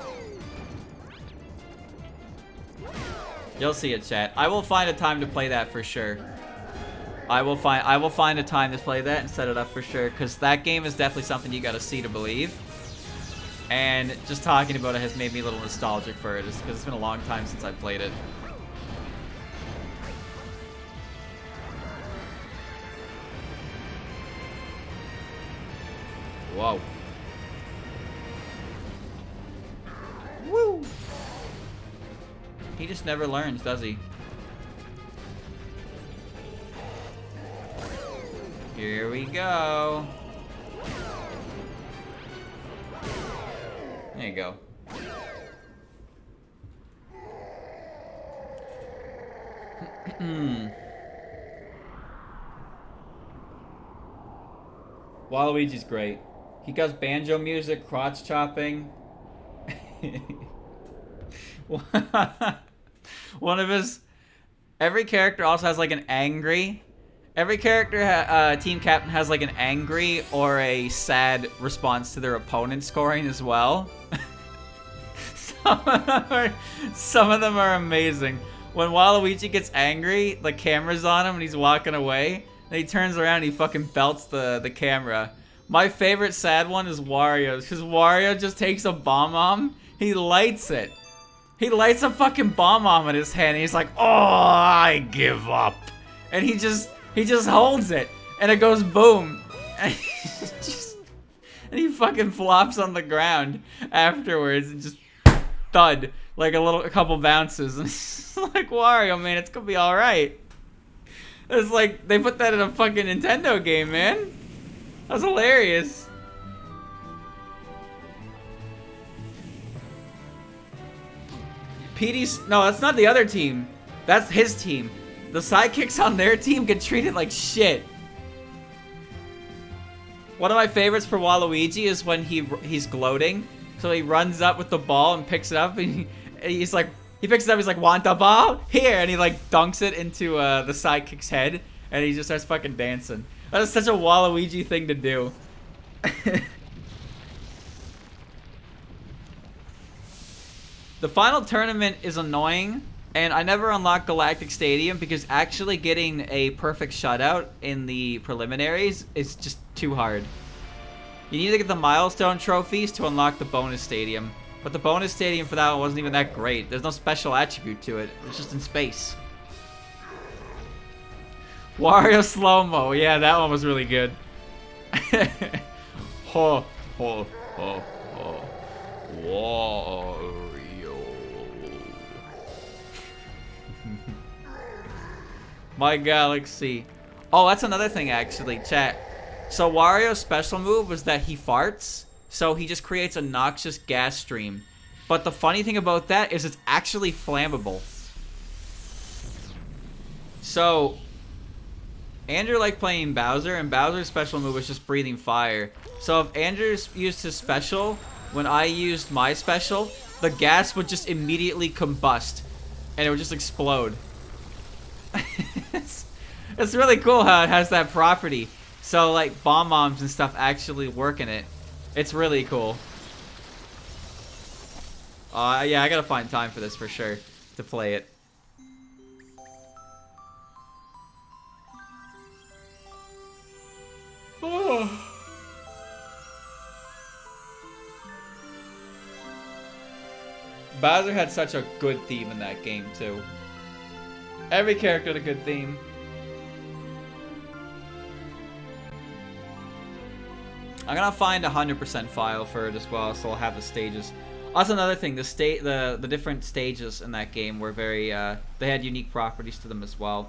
You'll see it, chat. I will find a time to play that for sure. I will find a time to play that and set it up for sure, because that game is definitely something you gotta see to believe. And just talking about it has made me a little nostalgic for it, because it's been a long time since I played it. Whoa. Woo! He just never learns, does he? Here we go. There you go. Waluigi's great. He does banjo music, crotch chopping. One of his... Every character also has like an angry... Every character, team captain has like an angry or a sad response to their opponent scoring as well. Some of them are amazing. When Waluigi gets angry, the camera's on him and he's walking away. And he turns around and he fucking belts the camera. My favorite sad one is Wario's, because Wario just takes a bomb-bomb. He lights it. He lights a fucking bomb-bomb in his hand and he's like, oh, I give up. and he just holds it, and it goes boom, and he fucking flops on the ground afterwards and just thud like a couple bounces, and it's like, Wario, man, it's gonna be all right. It's like they put that in a fucking Nintendo game, man. That was hilarious. PD's, no, that's not the other team. That's his team. The sidekicks on their team get treated like shit. One of my favorites for Waluigi is when he's gloating. So he runs up with the ball and picks it up, and he's like, he picks it up, he's like, want the ball? Here! And he like dunks it into the sidekick's head, and he just starts fucking dancing. That is such a Waluigi thing to do. The final tournament is annoying, and I never unlocked Galactic Stadium because actually getting a perfect shutout in the preliminaries is just too hard. You need to get the milestone trophies to unlock the bonus stadium, but the bonus stadium for that one wasn't even that great. There's no special attribute to it. It's just in space. Wario slow-mo. Yeah, that one was really good. Ho, ho, ho, ho. Wario. My galaxy. Oh, that's another thing, actually, chat. So Wario's special move was that he farts, so he just creates a noxious gas stream. But the funny thing about that is it's actually flammable. So Andrew liked playing Bowser, and Bowser's special move was just breathing fire. So if Andrew used his special, when I used my special, the gas would just immediately combust, and it would just explode. It's really cool how it has that property. So like bomb bombs and stuff actually work in it. It's really cool. Yeah, I gotta find time for this for sure to play it. Oh. Bowser had such a good theme in that game too. Every character had a good theme. I'm gonna find a 100% file for it as well, so I'll have the stages. That's another thing. The different stages in that game were very. They had unique properties to them as well.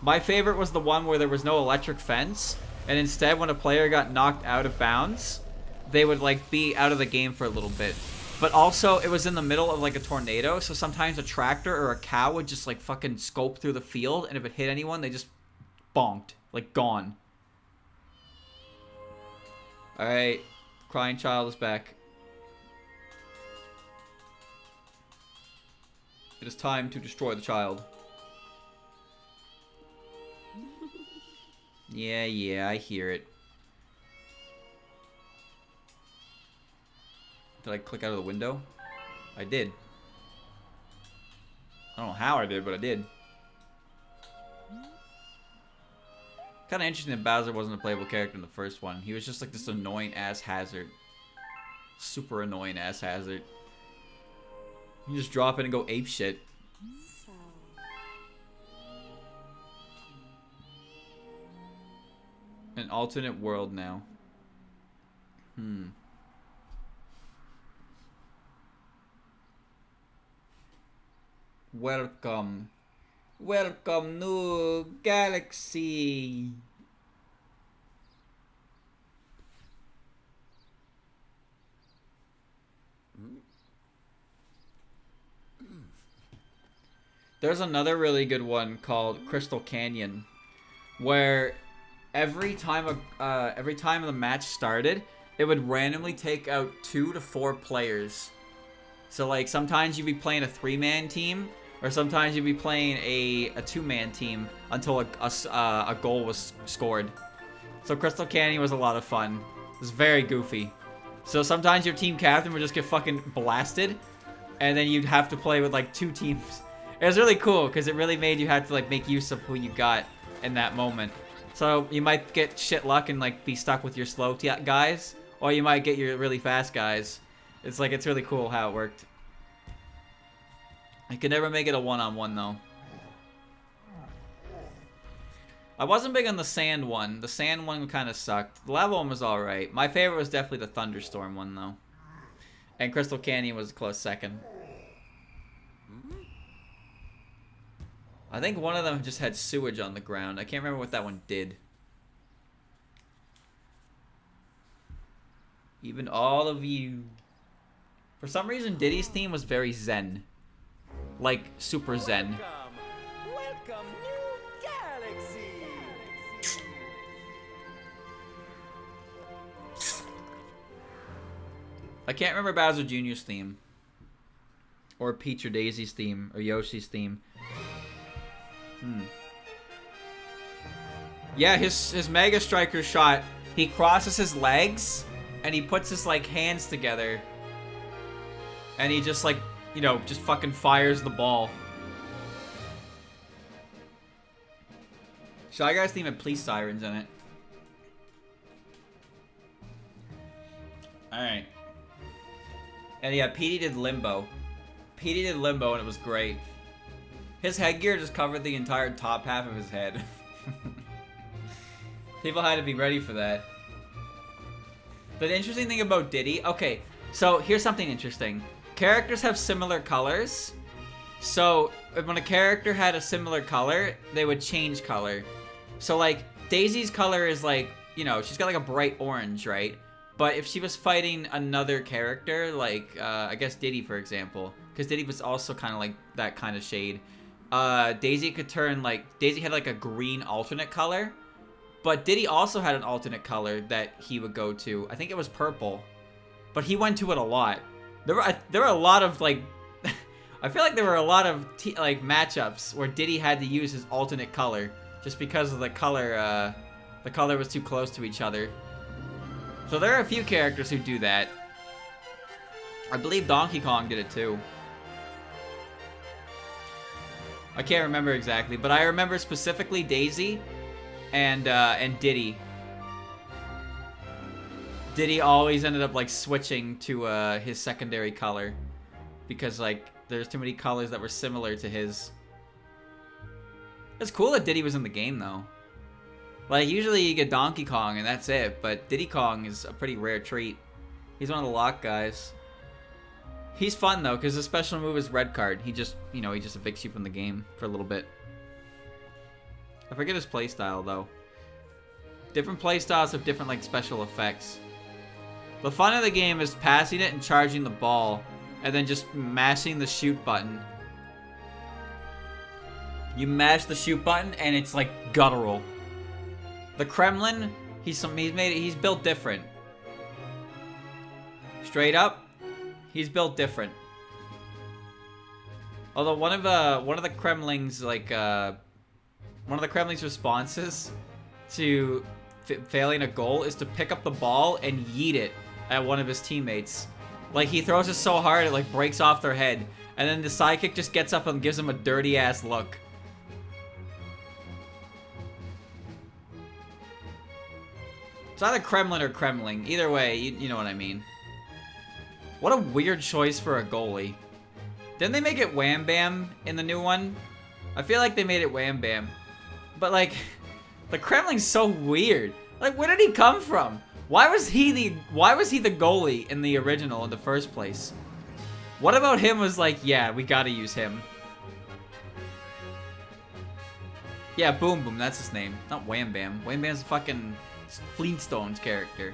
My favorite was the one where there was no electric fence, and instead, when a player got knocked out of bounds, they would like be out of the game for a little bit. But also, it was in the middle of like a tornado, so sometimes a tractor or a cow would just like fucking scope through the field, and if it hit anyone, they just bonked, like gone. Alright, crying child is back. It is time to destroy the child. Yeah, I hear it. Did I click out of the window? I did. I don't know how I did, but I did. Kind of interesting that Bowser wasn't a playable character in the first one. He was just like this annoying ass hazard. Super annoying ass hazard. You just drop in and go apeshit. An alternate world now. Welcome. Welcome, new galaxy. There's another really good one called Crystal Canyon, where every time the match started, it would randomly take out 2 to 4 players. So like sometimes you'd be playing a 3-man team, or sometimes you'd be playing a 2-man team until a goal was scored. So Crystal Canyon was a lot of fun. It was very goofy. So sometimes your team captain would just get fucking blasted, and then you'd have to play with like 2 teams. It was really cool because it really made you have to like make use of who you got in that moment. So you might get shit luck and like be stuck with your slow guys, or you might get your really fast guys. It's like, it's really cool how it worked. I could never make it a one-on-one though. I wasn't big on the sand one. The sand one kind of sucked. The lava one was alright. My favorite was definitely the thunderstorm one, though. And Crystal Canyon was a close second. I think one of them just had sewage on the ground. I can't remember what that one did. Even all of you. For some reason, Diddy's theme was very zen. Like, super zen. Welcome, new galaxy. I can't remember Bowser Jr.'s theme. Or Peach or Daisy's theme. Or Yoshi's theme. Yeah, his Mega Striker shot, he crosses his legs, and he puts his, like, hands together. And he just, like, you know, just fucking fires the ball. Shy Guy's theme had police sirens in it. Alright. And yeah, Petey did Limbo. Petey did Limbo, and it was great. His headgear just covered the entire top half of his head. People had to be ready for that. The interesting thing about Diddy... Okay, so here's something interesting. Characters have similar colors. So, when a character had a similar color, they would change color. So, like, Daisy's color is, like, you know, she's got, like, a bright orange, right? But if she was fighting another character, like, I guess Diddy, for example, because Diddy was also kind of, like, that kind of shade, Daisy could turn, like, Daisy had, like, a green alternate color, but Diddy also had an alternate color that he would go to. I think it was purple, but he went to it a lot. There were a lot of, like, I feel like there were a lot of, like, matchups where Diddy had to use his alternate color just because of the color was too close to each other. So there are a few characters who do that. I believe Donkey Kong did it too. I can't remember exactly, but I remember specifically Daisy and Diddy. Diddy always ended up, like, switching to his secondary color because, like, there's too many colors that were similar to his. It's cool that Diddy was in the game, though. Like, usually you get Donkey Kong and that's it, but Diddy Kong is a pretty rare treat. He's one of the lock guys. He's fun, though, because his special move is Red Card. He just, you know, he just evicts you from the game for a little bit. I forget his playstyle, though. Different playstyles have different, like, special effects. The fun of the game is passing it and charging the ball, and then just mashing the shoot button. You mash the shoot button, and it's, like, guttural. The Kremlin, he's built different. Straight up, he's built different. Although one of the Kremlin's, like, one of the Kremlin's responses to failing a goal is to pick up the ball and yeet it at one of his teammates. Like, he throws it so hard it, like, breaks off their head, and then the sidekick just gets up and gives him a dirty ass look. It's either Kremlin or Kremling. Either way, you know what I mean. What a weird choice for a goalie. Didn't they make it Wham Bam in the new one? I feel like they made it Wham Bam. But, like, the Kremling's so weird. Like, where did he come from? Why was he the goalie in the original in the first place? What about him was like, yeah, we gotta use him. Yeah, Boom Boom, that's his name. Not Wham Bam. Wham Bam's a fucking Flintstones character.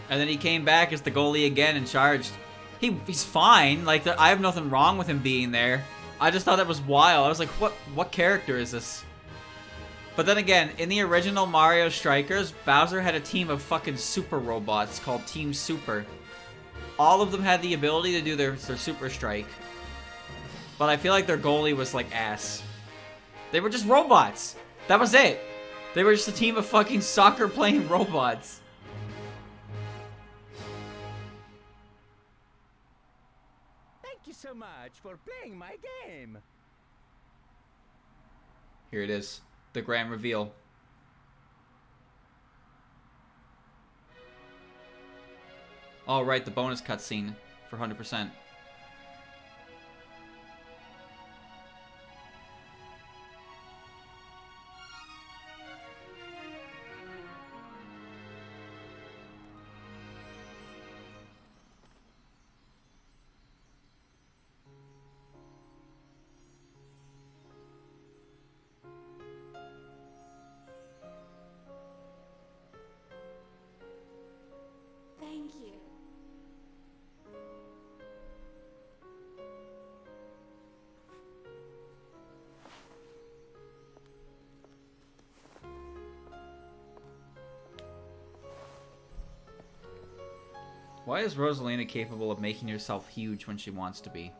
And then he came back as the goalie again and charged. He's fine. Like, I have nothing wrong with him being there. I just thought that was wild. I was like, what character is this? But then again, in the original Mario Strikers, Bowser had a team of fucking super robots called Team Super. All of them had the ability to do their super strike. But I feel like their goalie was like ass. They were just robots. That was it. They were just a team of fucking soccer playing robots. Thank you so much for playing my game. Here it is. The grand reveal. Oh, right, the bonus cutscene for 100%. Why is Rosalina capable of making herself huge when she wants to be?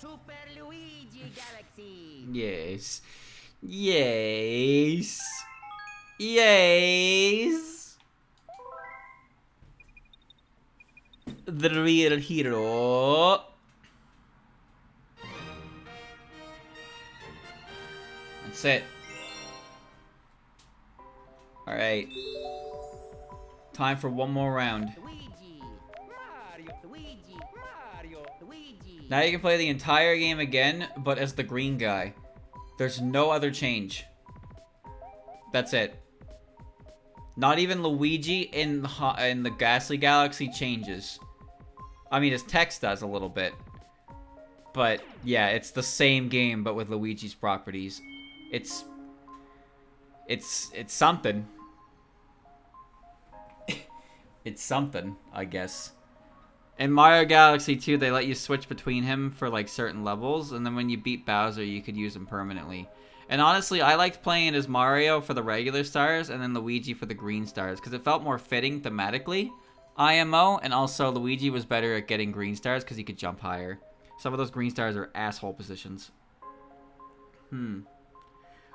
Super Luigi Galaxy. Yes. Yes. Yes. The real hero. That's it. Alright. Time for one more round. Luigi. Mario. Luigi. Mario. Luigi. Now you can play the entire game again, but as the green guy. There's no other change. That's it. Not even Luigi in the Ghastly Galaxy changes. I mean, his text does a little bit. But, yeah, it's the same game, but with Luigi's properties. It's something. It's something, I guess. In Mario Galaxy 2, they let you switch between him for, like, certain levels, and then when you beat Bowser, you could use him permanently. And honestly, I liked playing as Mario for the regular stars, and then Luigi for the green stars, because it felt more fitting thematically, IMO, and also Luigi was better at getting green stars, because he could jump higher. Some of those green stars are asshole positions.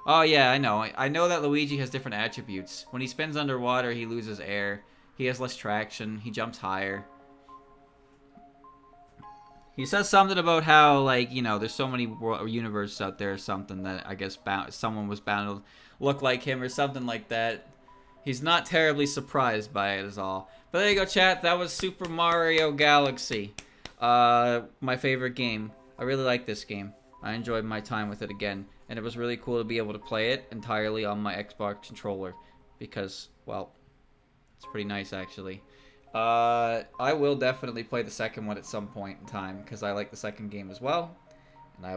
Oh yeah, I know. I know that Luigi has different attributes. When he spins underwater, he loses air. He has less traction. He jumps higher. He says something about how, like, you know, there's so many universes out there or something that I guess someone was bound to look like him or something like that. He's not terribly surprised by it is all. But there you go, chat. That was Super Mario Galaxy. My favorite game. I really like this game. I enjoyed my time with it again. And it was really cool to be able to play it entirely on my Xbox controller. Because, well, it's pretty nice actually. I will definitely play the second one at some point in time because I like the second game as well, and I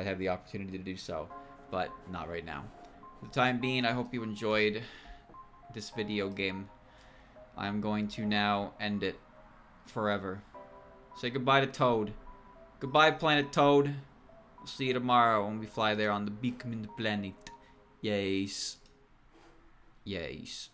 have the opportunity to do so, but not right now. For the time being, I hope you enjoyed this video game. I'm going to now end it forever. Say goodbye to Toad. Goodbye, Planet Toad. We'll see you tomorrow when we fly there on the Pikmin planet. Yes. Yes.